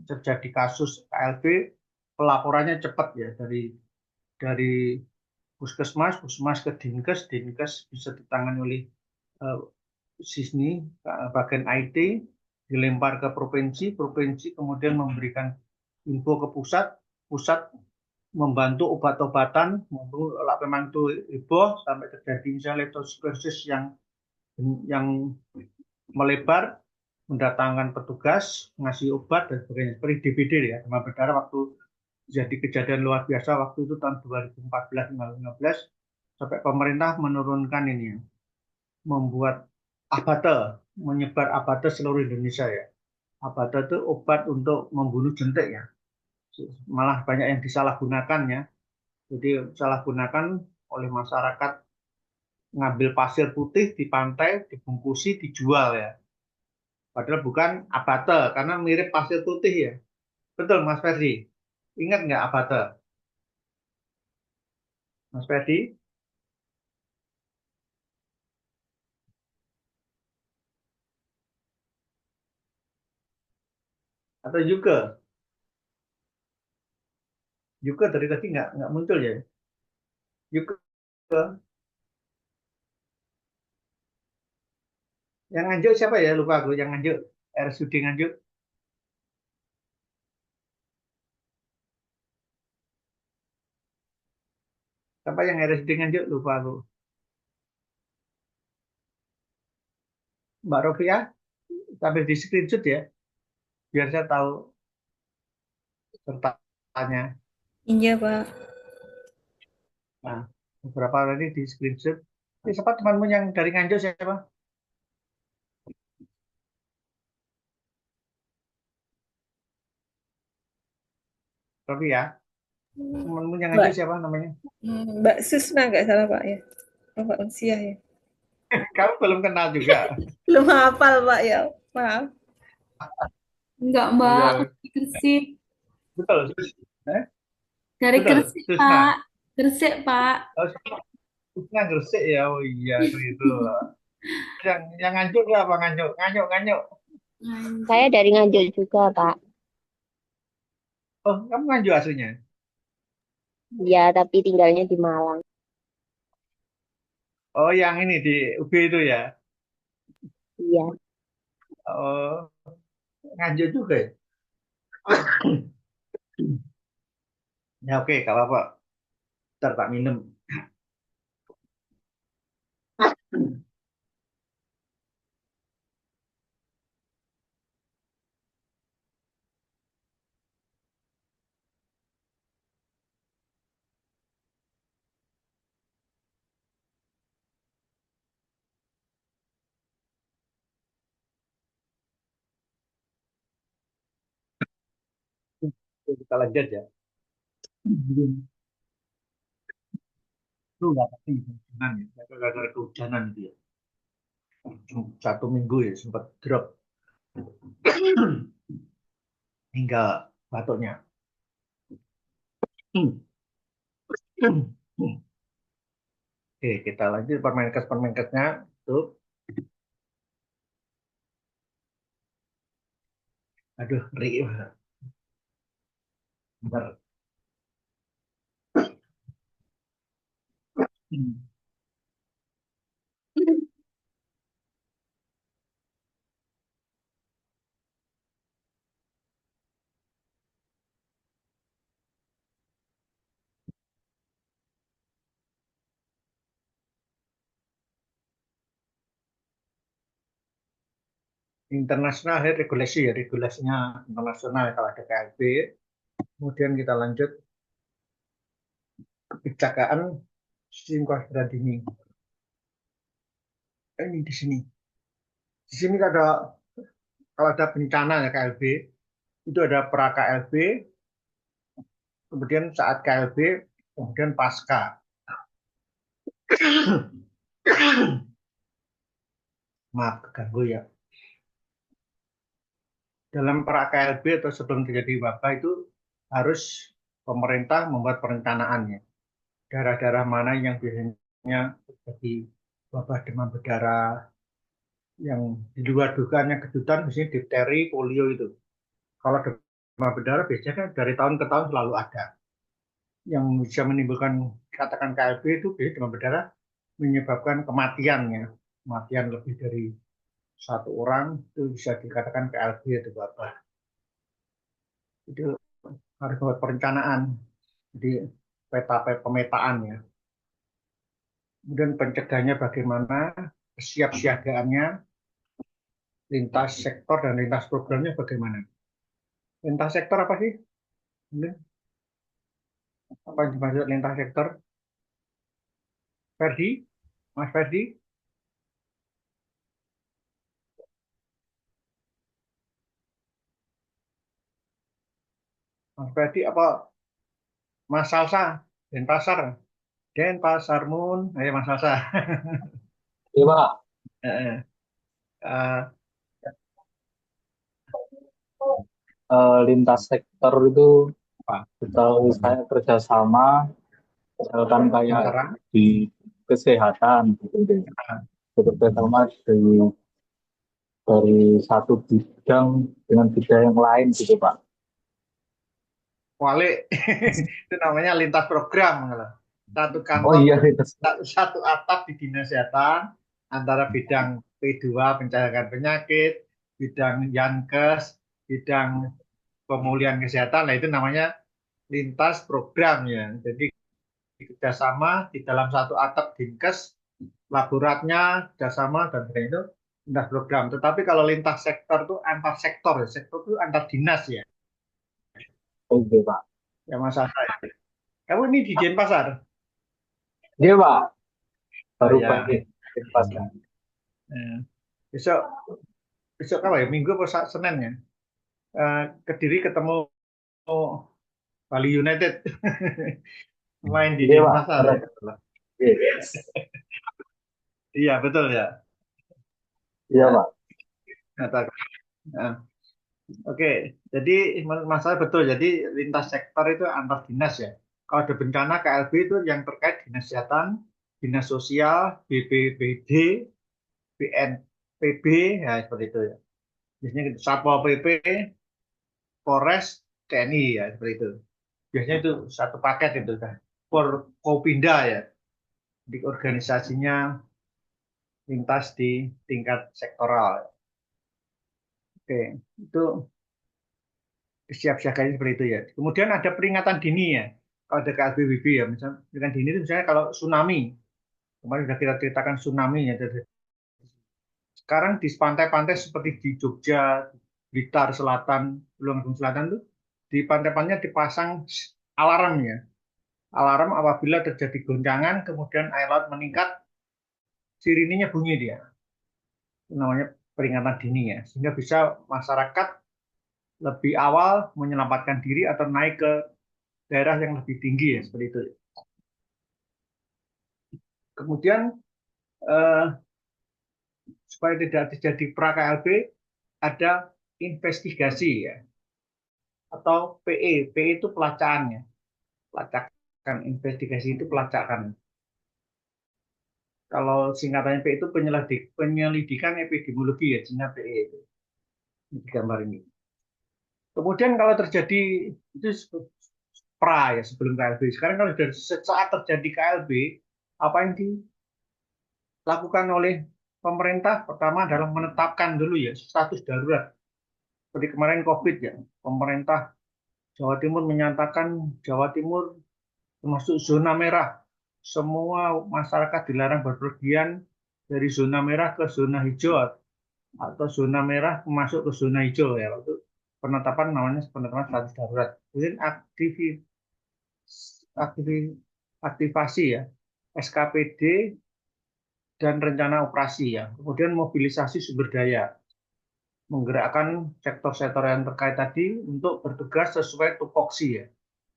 terjadi kasus KLB, pelaporannya cepat ya dari puskesmas ke dinkes, dinkes bisa ditangani oleh SISNI, bagian IT, dilempar ke provinsi, provinsi kemudian memberikan info ke pusat, pusat membantu obat-obatan, memang itu heboh sampai terjadi misalnya leptospirosis yang melebar, mendatangkan petugas, ngasih obat dan sebagainya. Seperti DBD ya, demam berdarah waktu jadi kejadian luar biasa waktu itu tahun 2014-2015 sampai pemerintah menurunkan ini ya, membuat abate, menyebar abate seluruh Indonesia ya. Abate itu obat untuk membunuh jentik ya. Malah banyak yang disalahgunakan ya. Jadi disalahgunakan oleh masyarakat, ngambil pasir putih di pantai, dibungkusi, dijual ya. Padahal bukan abate, karena mirip pasir putih ya. Betul Mas Ferdi? Ingat nggak abate? Mas Ferdi? Atau juga? Juga dari tadi nggak muncul ya? Juga yang Nganjuk siapa ya? Lupa aku. Yang Nganjuk, RSUD Nganjuk. Siapa yang RSUD Nganjuk? Lupa aku. Mbak Rofia, sambil di screenshot ya, biar saya tahu sertanya. Iya, Pak. Nah, beberapa tadi di screenshot. Siapa temanmu yang dari Nganjuk siapa? Rofia, temanmu yang Nganjuk Mbak, siapa namanya? Mbak Susna nggak salah, Pak ya? Oh, Mbak Unsiah ya. Kamu belum kenal juga. Belum hafal, Pak ya. Maaf. Enggak, Oh, Mbak. ya, Dari Gresik. betul. Eh? Dari Betul, Gresik, Pak. Susna. Gresik, Pak. Oh, Susna Gresik ya. Oh iya, itu. Yang Nganjuk apa Nganjuk? Nganjuk, Nganjuk. Saya dari Nganjuk juga, Pak. Oh, kamu Nganjuk aslinya? Ya, tapi tinggalnya di Malang. Oh, yang ini di UB itu ya? Iya. Oh, Nganjuk juga ya? Ya oke, kalau apa? Ntar tak minum. Kita lanjut ya. Belum. Itu nggak pasti hujanan ya. Gara-gara kehujanan itu ya. 1 minggu ya sempat drop hingga batuknya. Oke, kita lanjut permenkesnya. Tuh, aduh, ri. Bentar. internasional regulasi ya, regulasinya internasional kalau ada KLB. Kemudian kita lanjut kebijakan sistem kewaspadaan dini. Ini di sini. Di sini ada kalau ada bencana ya KLB, itu ada pra KLB, kemudian saat KLB, kemudian pasca. Maaf, ganggu ya. Dalam pra KLB atau sebelum terjadi wabah itu harus pemerintah membuat perencanaannya. Daerah-daerah mana yang biasanya terjadi wabah demam berdarah, yang di luar dugaannya kejutan, misalnya difteri, polio itu. Kalau demam berdarah biasanya kan dari tahun ke tahun selalu ada. Yang bisa menimbulkan katakan KLB itu biasanya demam berdarah menyebabkan kematiannya. Kematian lebih dari satu orang itu bisa dikatakan KLB atau wabah. Itu harus buat perencanaan. Jadi peta pemetaan ya. Kemudian pencegahannya bagaimana, kesiapsiagaannya, lintas sektor dan lintas programnya bagaimana. Lintas sektor apa sih? Apa yang dimaksud lintas sektor? Ferdi? Mas Ferdi? Mas Ferdi apa Mas Salsa? Denpasar? Denpasar Moon? Ayo Mas Salsa. Iya, Pak. Eh, eh, Lintas sektor itu apa? setahu saya kerjasama, misalkan kayak Antara? di kesehatan, gitu deh. Kerjasama dari satu bidang dengan bidang yang lain gitu, Pak. Wale. Itu namanya lintas program. Satu Oh kantor, iya, lintas. satu atap di dinas kesehatan, antara bidang P2 pencegahan penyakit, bidang Yankes, bidang pemulihan kesehatan, nah itu namanya lintas program ya. Jadi kerjasama di dalam satu atap dinkes, laboratnya kerjasama dan sebagainya itu lintas program. Tetapi kalau lintas sektor itu antar sektor, sektor itu antar dinas ya. Oke, Pak. Ya Mas Asa. Kamu ini di Denpasar? Dia, Pak, baru ya. balik Denpasar. Besok besok apa ya? Minggu atau Senin ya? Kediri ketemu Bali United. Main di Iya, Pak. Denpasar. Yes. Iya, betul ya. Iya, Pak. Nah, oke, jadi masalah betul. Jadi lintas sektor itu antar dinas ya. Kalau ada bencana KLB itu yang terkait dinas kesehatan, dinas sosial, BPBD, BNPB, ya seperti itu ya. Biasanya Satpol PP, Polres, TNI ya seperti itu. Biasanya itu satu paket itu kan. Kopinda ya. Di organisasinya lintas di tingkat sektoral. Oke, itu kesiapsiagaan seperti itu ya. Kemudian ada peringatan dini ya. Kalau ada KLBWB ya, misalnya peringatan dini itu misalnya kalau tsunami. Kemarin sudah kita ceritakan tsunami ya. Sekarang di pantai-pantai seperti di Jogja, Blitar Selatan, Tulungagung Selatan tuh di pantai-pantai dipasang alarm ya. Alarm apabila terjadi goncangan, kemudian air laut meningkat, sirininya bunyi dia. Itu namanya peringatan dini ya. Sehingga bisa masyarakat lebih awal menyelamatkan diri atau naik ke daerah yang lebih tinggi ya seperti itu. Kemudian supaya tidak terjadi pra KLB ada investigasi ya atau PE. PE itu pelacakan ya. Pelacakan, investigasi itu pelacakan. Kalau singkatannya PE itu penyelidikan epidemiologi ya, singkat PE itu. Di gambar ini. Kemudian kalau terjadi itu pra ya sebelum KLB. Sekarang kalau dari saat terjadi KLB, apa yang dilakukan oleh pemerintah? Pertama adalah menetapkan dulu ya status darurat. Seperti kemarin COVID ya, pemerintah Jawa Timur menyatakan Jawa Timur termasuk zona merah. Semua masyarakat dilarang berpergian dari zona merah ke zona hijau atau zona merah masuk ke zona hijau ya. Waktu penetapan namanya penetapan status darurat. Kemudian aktivasi ya, SKPD dan rencana operasi ya. Kemudian mobilisasi sumber daya, menggerakkan sektor-sektor yang terkait tadi untuk bertugas sesuai tupoksi ya.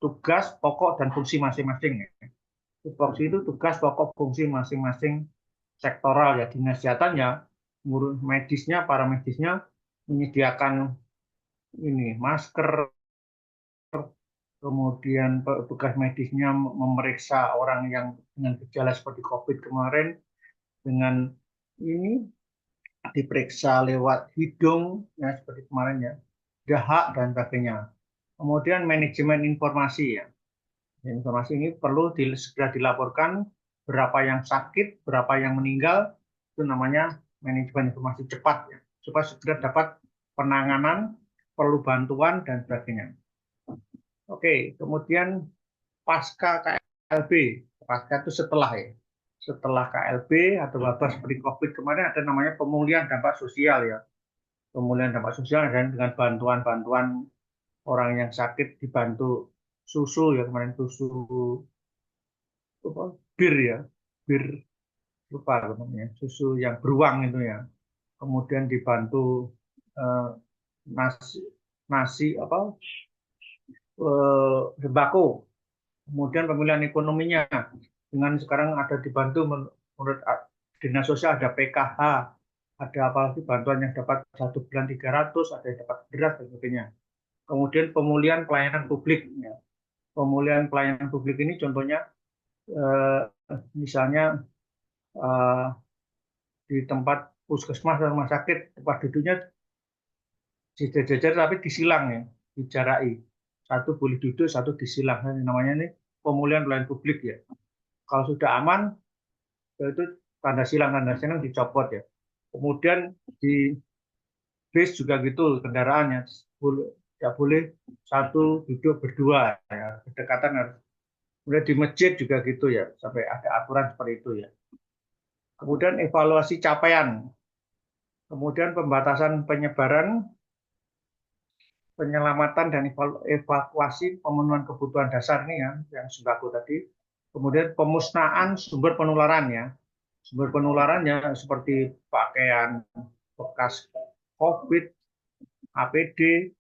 Tugas, pokok, dan fungsi masing-masing ya. Tupoksi itu tugas, pokok, fungsi masing-masing sektoral ya. Dinas kesehatannya, medisnya, para medisnya menyediakan ini masker, kemudian petugas medisnya memeriksa orang yang dengan gejala seperti COVID kemarin dengan ini diperiksa lewat hidung ya seperti kemarin ya, dahak dan sebagainya. Kemudian manajemen informasi ya. Informasi ini perlu segera dilaporkan berapa yang sakit, berapa yang meninggal, itu namanya manajemen informasi cepat ya, supaya segera dapat penanganan, perlu bantuan dan sebagainya. Oke, kemudian pasca KLB, pasca itu setelah ya. Setelah KLB atau wabah seperti COVID kemarin ada namanya pemulihan dampak sosial ya. Pemulihan dampak sosial dan dengan bantuan-bantuan orang yang sakit dibantu susu ya, kemarin susu bir ya, bir lupa namanya, susu yang beruang itu ya. Kemudian dibantu nasi sembako. Kemudian pemulihan ekonominya dengan sekarang ada dibantu menurut dinas sosial ada PKH, ada apalagi bantuan yang dapat 1 bulan 300, ada yang dapat beras dan sebagainya. Kemudian pemulihan pelayanan publik ya. Pemulihan pelayanan publik ini contohnya misalnya di tempat puskesmas dan rumah sakit tempat duduknya dijajar tapi disilang ya, dijarai. Satu boleh duduk, satu disilang. Namanya ini pemulihan pelayanan publik ya. Kalau sudah aman, itu tanda silang dicopot ya. Kemudian di bis juga gitu kendaraannya, tidak boleh satu duduk berdua ya, berdekatan harus. Kemudian di masjid juga gitu ya, sampai ada aturan seperti itu ya. Kemudian evaluasi capaian, kemudian pembatasan penyebaran, penyelamatan dan evakuasi pemenuhan kebutuhan dasar ini ya, yang sembako tadi. Kemudian pemusnahan sumber penularan ya. Sumber penularannya seperti pakaian bekas COVID, APD,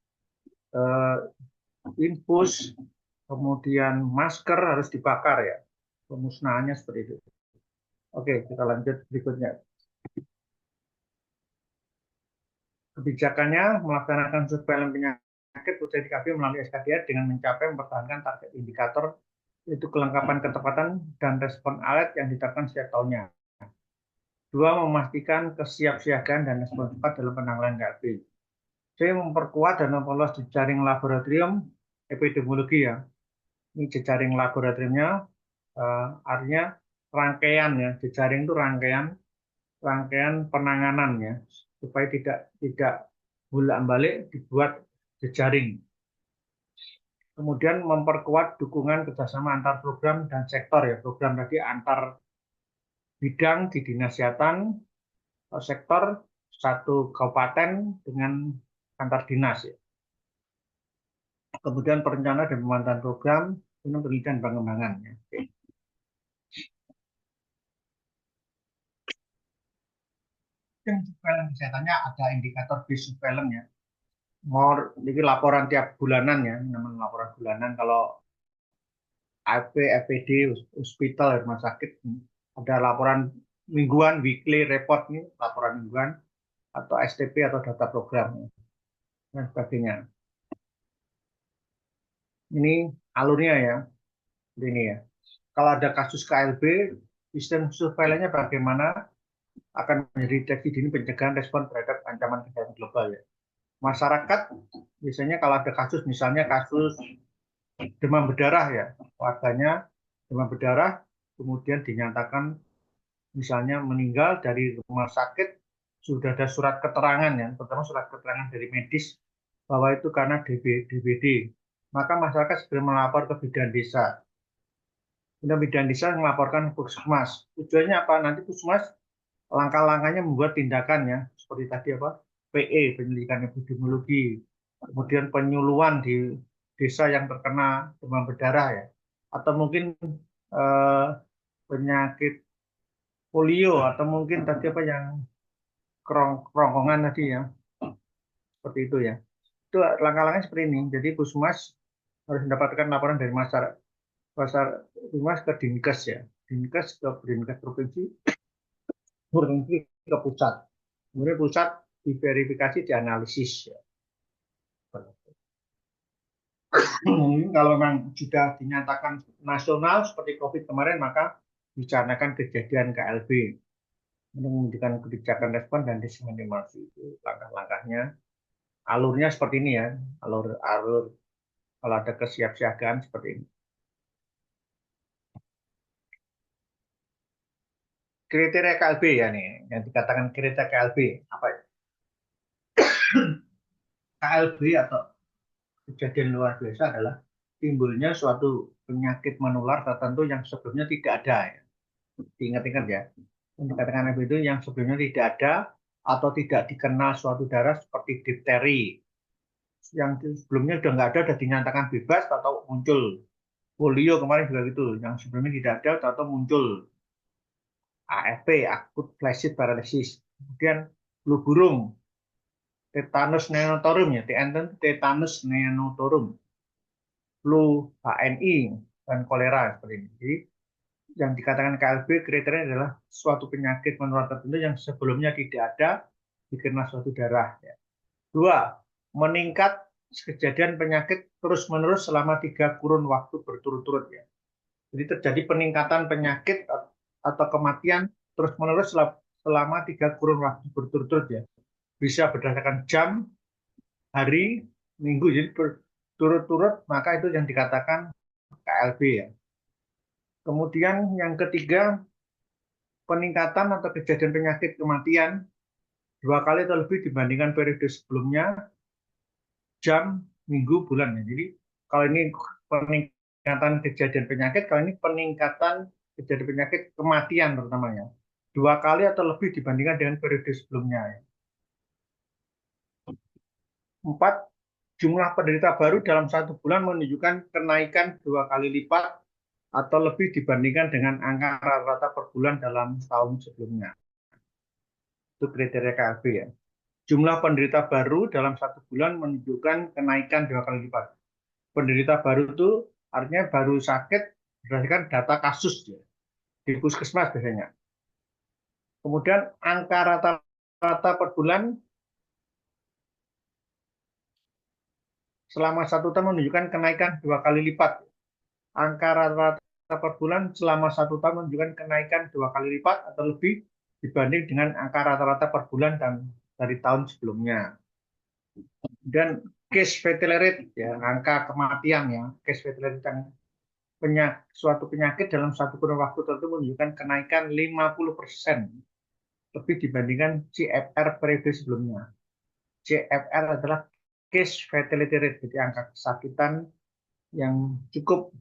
infus, kemudian masker harus dibakar ya. Pemusnahannya seperti itu. Oke, kita lanjut berikutnya. Kebijakannya melaksanakan surveillance penyakit UCDKB melalui SKDR dengan mencapai mempertahankan target indikator yaitu kelengkapan, ketepatan, dan respon alat yang diterapkan setiap tahunnya. 2. Memastikan kesiapsiagaan dan respon cepat dalam penanggulangan KLB. C. Memperkuat dan memperluas jejaring laboratorium epidemiologi ya. Ini jejaring laboratoriumnya artinya rangkaian ya. Jejaring itu rangkaian penanganannya supaya tidak bolak-balik dibuat jejaring. Kemudian memperkuat dukungan kerjasama antar program dan sektor ya. Program tadi antar bidang di dinas kesehatan, sektor satu kabupaten dengan antar dinas ya. Kemudian perencanaan dan pemantauan program untuk penelitian dan pengembangan ya. Oke. Surveillance kesehatannya ada indikator based surveillance ya. Ini laporan tiap bulanan ya, namanya laporan bulanan. Kalau AP, FPD, hospital, rumah sakit, ada laporan mingguan, weekly report nih, laporan mingguan, atau STP atau data program, dan sebagainya. Ini alurnya ya, ini ya. Kalau ada kasus KLB, sistem surveillance-nya bagaimana akan menjadi deteksi dini pencegahan respon terhadap ancaman kesehatan global ya. Masyarakat biasanya kalau ada kasus, misalnya kasus demam berdarah ya, warganya demam berdarah, kemudian dinyatakan misalnya meninggal dari rumah sakit, sudah ada surat keterangan ya, pertama surat keterangan dari medis bahwa itu karena DBD, maka masyarakat segera melapor ke bidan desa. Kemudian bidan desa melaporkan ke puskesmas. Tujuannya apa? Nanti puskesmas langkah-langkahnya membuat tindakan ya, seperti tadi apa PE, penyelidikan epidemiologi, kemudian penyuluhan di desa yang terkena demam berdarah ya, atau mungkin eh, penyakit polio, atau mungkin tadi apa yang kerongkongan tadi ya, seperti itu ya. Itu langkah-langkahnya seperti ini. Jadi Puskesmas harus mendapatkan laporan dari masyarakat, Puskesmas ke Dinkes ya, Dinkes ke Dinkes provinsi, provinsi ke pusat. Kemudian pusat diverifikasi, dianalisis ya. Kalau memang sudah dinyatakan nasional seperti COVID kemarin, maka bicarakan kejadian KLB, menunjukkan kebijakan respon dan diseminasi. Itu langkah-langkahnya. Alurnya seperti ini ya, alur kalau ada kesiapsiagaan seperti ini. Kriteria KLB ya nih, yang dikatakan kriteria KLB apa ya? KLB atau kejadian luar biasa adalah timbulnya suatu penyakit menular tertentu yang sebelumnya tidak ada ya. Diingat-ingat ya. Yang dikatakan KLB itu yang sebelumnya tidak ada atau tidak dikenal suatu daerah seperti difteri. Yang sebelumnya sudah nggak ada, sudah dinyatakan bebas atau muncul. Polio kemarin juga gitu, yang sebelumnya tidak ada atau muncul. AFP, akut flaccid paralysis. Kemudian flu burung, tetanus neonatorium ya, tetanus neonatorium, flu HNI dan kolera seperti ini. Jadi yang dikatakan KLB kriteria adalah suatu penyakit menular tertentu yang sebelumnya tidak ada dikenal suatu daerah. Ya. 2. Meningkat kejadian penyakit terus-menerus selama 3 kurun waktu berturut-turut ya. Jadi terjadi peningkatan penyakit atau kematian terus-menerus selama 3 kurun waktu berturut-turut ya. Bisa berdasarkan jam, hari, minggu, jadi berturut-turut, maka itu yang dikatakan KLB ya. Kemudian yang ketiga, peningkatan atau kejadian penyakit kematian 2 kali atau lebih dibandingkan periode sebelumnya, jam, minggu, bulan ya. Jadi kalau ini peningkatan kejadian penyakit, kalau ini peningkatan kejadian penyakit kematian terutamanya 2 kali atau lebih dibandingkan dengan periode sebelumnya. Ya. 4. Jumlah penderita baru dalam 1 bulan menunjukkan kenaikan 2 kali lipat atau lebih dibandingkan dengan angka rata-rata per bulan dalam tahun sebelumnya. Itu kriteria KLB ya. Jumlah penderita baru dalam 1 bulan menunjukkan kenaikan 2 kali lipat. Penderita baru itu artinya baru sakit berdasarkan data kasus ya, di Puskesmas biasanya. Kemudian angka rata-rata per bulan selama 1 tahun menunjukkan kenaikan 2 kali lipat. Angka rata-rata per bulan selama 1 tahun menunjukkan kenaikan 2 kali lipat atau lebih dibanding dengan angka rata-rata per bulan dan dari tahun sebelumnya. Dan case fatality rate ya, angka kematian ya, case fatality rate yang suatu penyakit dalam 1 kurun waktu tertentu menunjukkan kenaikan 50% lebih dibandingkan CFR periode sebelumnya. CFR adalah case fatality rate, jadi angka kesakitan yang cukup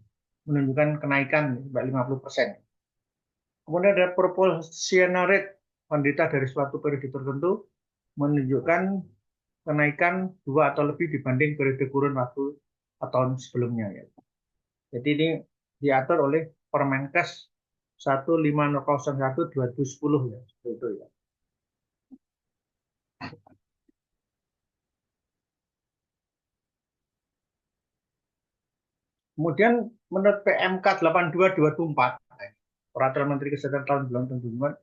menunjukkan kenaikan 50%. Kemudian ada proportional rate, penderita dari suatu periode tertentu menunjukkan kenaikan 2 atau lebih dibanding periode kurun waktu tahun sebelumnya. Ya. Jadi ini diatur oleh Permenkes 1501/2010 ya, seperti itu ya. Kemudian menurut PMK 82/2004, Peraturan Menteri Kesehatan tahun 2021,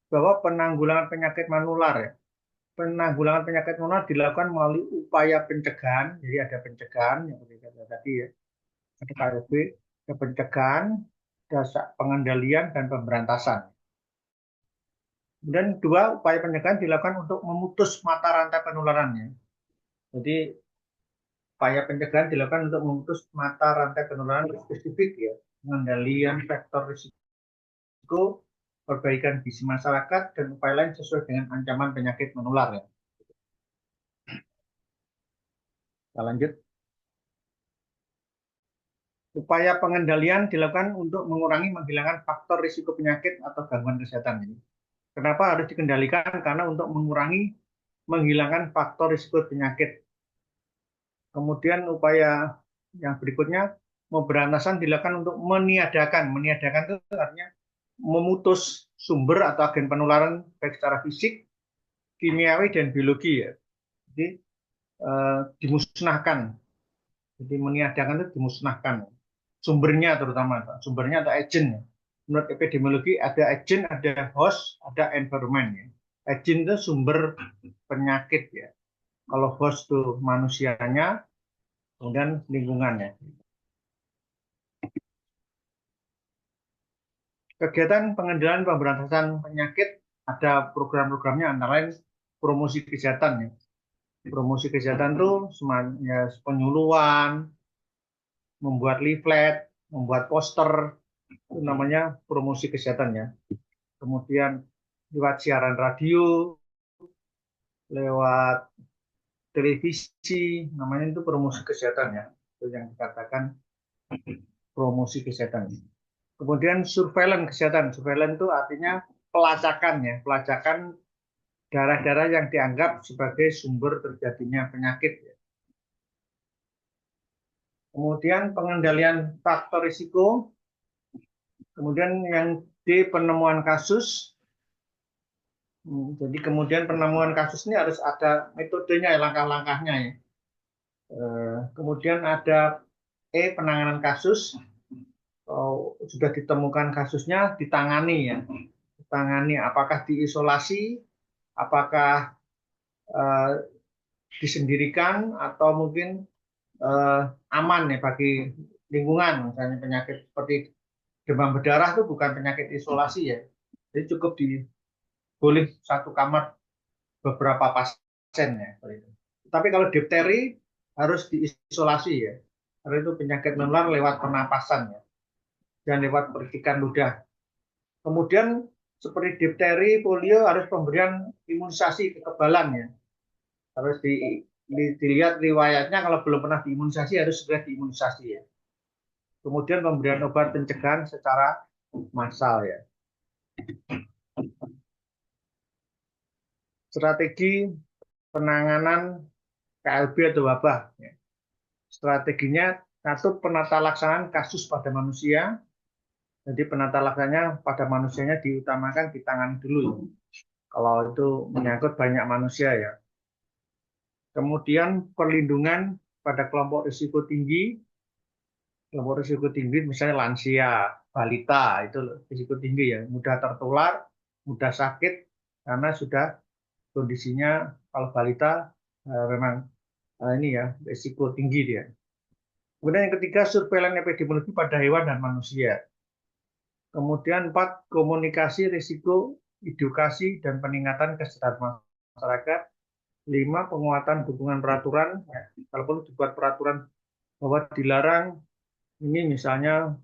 bahwa penanggulangan penyakit menular ya. Penanggulangan penyakit menular dilakukan melalui upaya pencegahan, jadi ada pencegahan yang tadi ya, ada KLB, ada pencegahan, ada pengendalian dan pemberantasan. Kemudian 2, upaya pencegahan dilakukan untuk memutus mata rantai penularannya. Jadi upaya pencegahan dilakukan untuk memutus mata rantai penularan spesifik ya, pengendalian faktor risiko, perbaikan gizi masyarakat, dan upaya lain sesuai dengan ancaman penyakit menular ya. Kita lanjut. Upaya pengendalian dilakukan untuk mengurangi menghilangkan faktor risiko penyakit atau gangguan kesehatan ini. Kenapa harus dikendalikan? Karena untuk mengurangi menghilangkan faktor risiko penyakit. Kemudian upaya yang berikutnya, pemberantasan dilakukan untuk meniadakan. Meniadakan itu artinya memutus sumber atau agen penularan baik secara fisik, kimiawi, dan biologi ya. Jadi dimusnahkan. Jadi meniadakan itu dimusnahkan. Sumbernya terutama, sumbernya atau agent. Menurut epidemiologi ada agent, ada host, ada environment ya. Agent itu sumber penyakit ya. Kalau host itu manusianya, kemudian lingkungannya. Kegiatan pengendalian pemberantasan penyakit ada program-programnya antara lain promosi kesehatan ya. Promosi kesehatan itu semuanya penyuluhan, membuat leaflet, membuat poster, itu namanya promosi kesehatan ya. Kemudian lewat siaran radio, lewat televisi, namanya itu promosi kesehatan ya. Itu yang dikatakan promosi kesehatan. Kemudian surveillance kesehatan. Surveillance itu artinya pelacakan ya, pelacakan daerah-daerah yang dianggap sebagai sumber terjadinya penyakit. Kemudian pengendalian faktor risiko. Kemudian yang D, penemuan kasus. Jadi kemudian penemuan kasus ini harus ada metodenya, langkah-langkahnya ya. Kemudian ada E, penanganan kasus. Sudah ditemukan kasusnya, ditangani ya. Ditangani apakah diisolasi, apakah disendirikan, atau mungkin aman ya bagi lingkungan. Misalnya penyakit seperti demam berdarah itu bukan penyakit isolasi ya. Jadi cukup boleh satu kamar beberapa pasien ya. Tapi kalau difteri harus diisolasi ya. Karena itu penyakit menular lewat pernapasan ya. Dan lewat percikan ludah. Kemudian seperti difteri, polio harus pemberian imunisasi kekebalan ya. Harus dilihat riwayatnya, kalau belum pernah diimunisasi harus segera diimunisasi ya. Kemudian pemberian obat pencegahan secara massal ya. Strategi penanganan KLB atau wabah. Ya. Strateginya satu, penata laksanaan kasus pada manusia. Jadi penata laksananya pada manusianya diutamakan, ditangani dulu. Kalau itu menyangkut banyak manusia ya. Kemudian perlindungan pada kelompok risiko tinggi. Kelompok risiko tinggi misalnya lansia, balita, itu risiko tinggi ya. Mudah tertular, mudah sakit, karena sudah kondisinya, kalau balita memang ini ya, risiko tinggi dia. Kemudian yang ketiga, surveillance epidemiologi pada hewan dan manusia. Kemudian 4, komunikasi risiko, edukasi, dan peningkatan kesadaran masyarakat. 5, penguatan dukungan peraturan. Ya. Kalau perlu dibuat peraturan bahwa dilarang, ini misalnya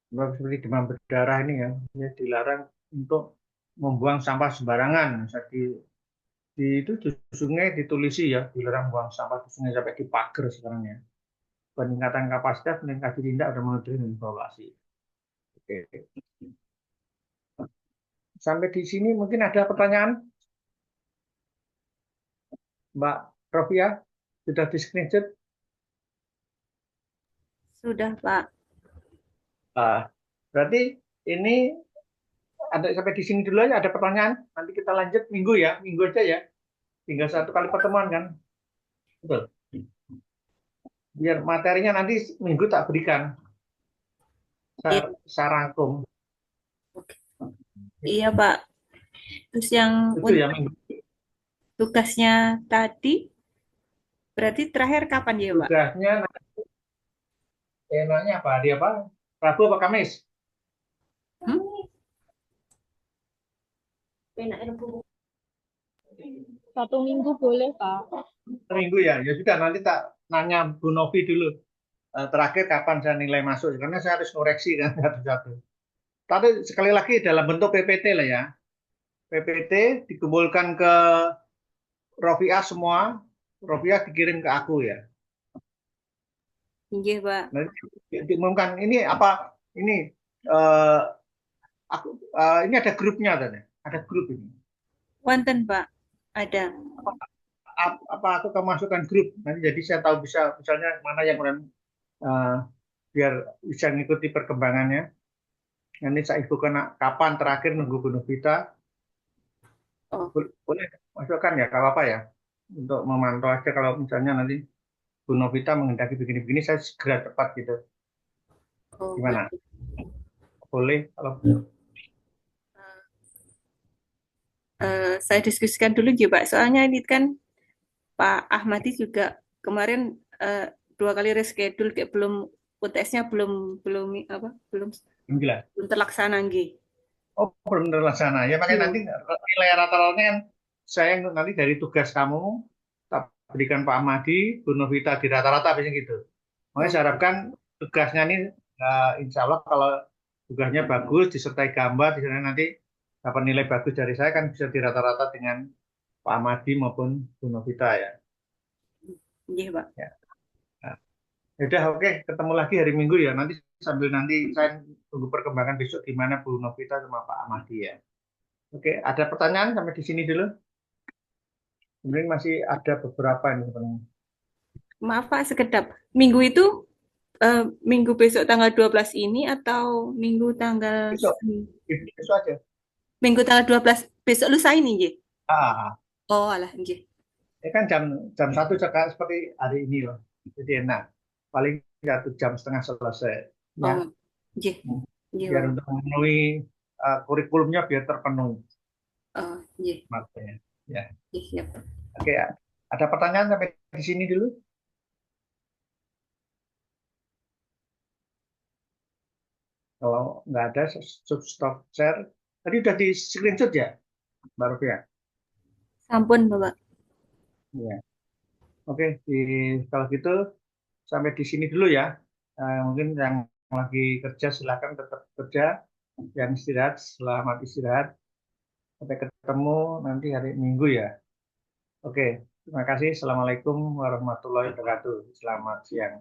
seperti demam berdarah ini ya, dilarang untuk membuang sampah sembarangan. Misalnya itu di sungai ditulisi ya, dilarang buang sampah di sungai sampai di pagar sekarang ya. Peningkatan kapasitas, meningkatkan tindak dan monitoring dan evaluasi. Oke. Sampai di sini mungkin ada pertanyaan, Mbak Rofia, sudah di screenshot? Sudah, Pak. Berarti ini ada sampai di sini dulu aja, ada pertanyaan. Nanti kita lanjut minggu ya, minggu aja ya. Tinggal 1 kali pertemuan kan. Betul. Biar materinya nanti minggu tak berikan. Saya rangkum. Iya, Pak. Terus yang Itu ya minggu. tugasnya tadi, berarti terakhir kapan ya, Pak? Tugasnya nanti temanya apa? Hari apa? Rabu apa Kamis? Satu minggu boleh, Pak. Minggu ya. Ya sudah, nanti tak nanya Bu Novi dulu. Terakhir kapan saya nilai masuk? Karena saya harus koreksi kan satu-satu. Tapi sekali lagi dalam bentuk PPT lah ya. PPT dikumpulkan ke Rofiah semua. Rofiah dikirim ke aku ya. Iya, Pak. Nanti diumumkan ini apa? Ini ini ada grupnya tadi. ada grup ini. Wonten, Pak. Ada. Apa aku akan masukkan grup nanti jadi saya tahu bisa misalnya mana yang kemudian biar bisa mengikuti perkembangannya. Nanti saya infokan kapan terakhir nunggu Bu Novita. Oh, Boleh masukkan ya, kalau apa ya, untuk memantau aja kalau misalnya nanti Bu Novita menghendaki begini-begini, saya segera tepat gitu. oh, Gimana? baik. Boleh kalau Saya diskusikan dulu ya, Pak. Soalnya ini kan Pak Ahmadi juga kemarin 2 kali reschedule kayak belum UTS-nya belum jelas. belum terlaksana nggih. Oh, belum terlaksana. Ya makanya nanti nilai rata-ratanya kan saya nanti dari tugas kamu tak berikan Pak Ahmadi, Bu Novita di rata-rata biasanya gitu. Makanya saya harapkan tugasnya ini insya Allah kalau tugasnya bagus disertai gambar, di sana nanti dapat nilai bagus dari saya kan bisa di rata-rata dengan Pak Ahmadi maupun Bu Novita ya. Nggih, Pak. Ya. Nah, udah oke, ketemu lagi hari Minggu ya. Nanti sambil nanti saya tunggu perkembangan besok gimana Bu Novita sama Pak Ahmadi ya. Oke, ada pertanyaan sampai di sini dulu. Kemudian masih ada beberapa ini sebenarnya. Maaf, Pak, sekedap. Minggu itu minggu besok tanggal 12 ini atau minggu tanggal Besok aja. Minggu tanggal 12 besok lusa ini nggih? Ah, Oh, alah nggih. ya kan jam 1 seperti hari ini loh. Jadi enak. Paling 1,5 jam selesai. Ya. Oh, nggih. Nggih, Biar Pak. untuk memenuhi kurikulumnya biar terpenuhi Oh, nggih. matanya. Ya. Nggih, siap. Oke, ada pertanyaan sampai di sini dulu? Kalau nggak ada, stop share. Tadi udah di screenshot ya, Mbak Rufia? Sampun, Bapak. Ya. Oke, kalau gitu sampai di sini dulu ya. Mungkin yang lagi kerja silakan tetap kerja. Yang istirahat, selamat istirahat. Sampai ketemu nanti hari Minggu ya. Oke, terima kasih. Assalamualaikum warahmatullahi wabarakatuh. Selamat siang.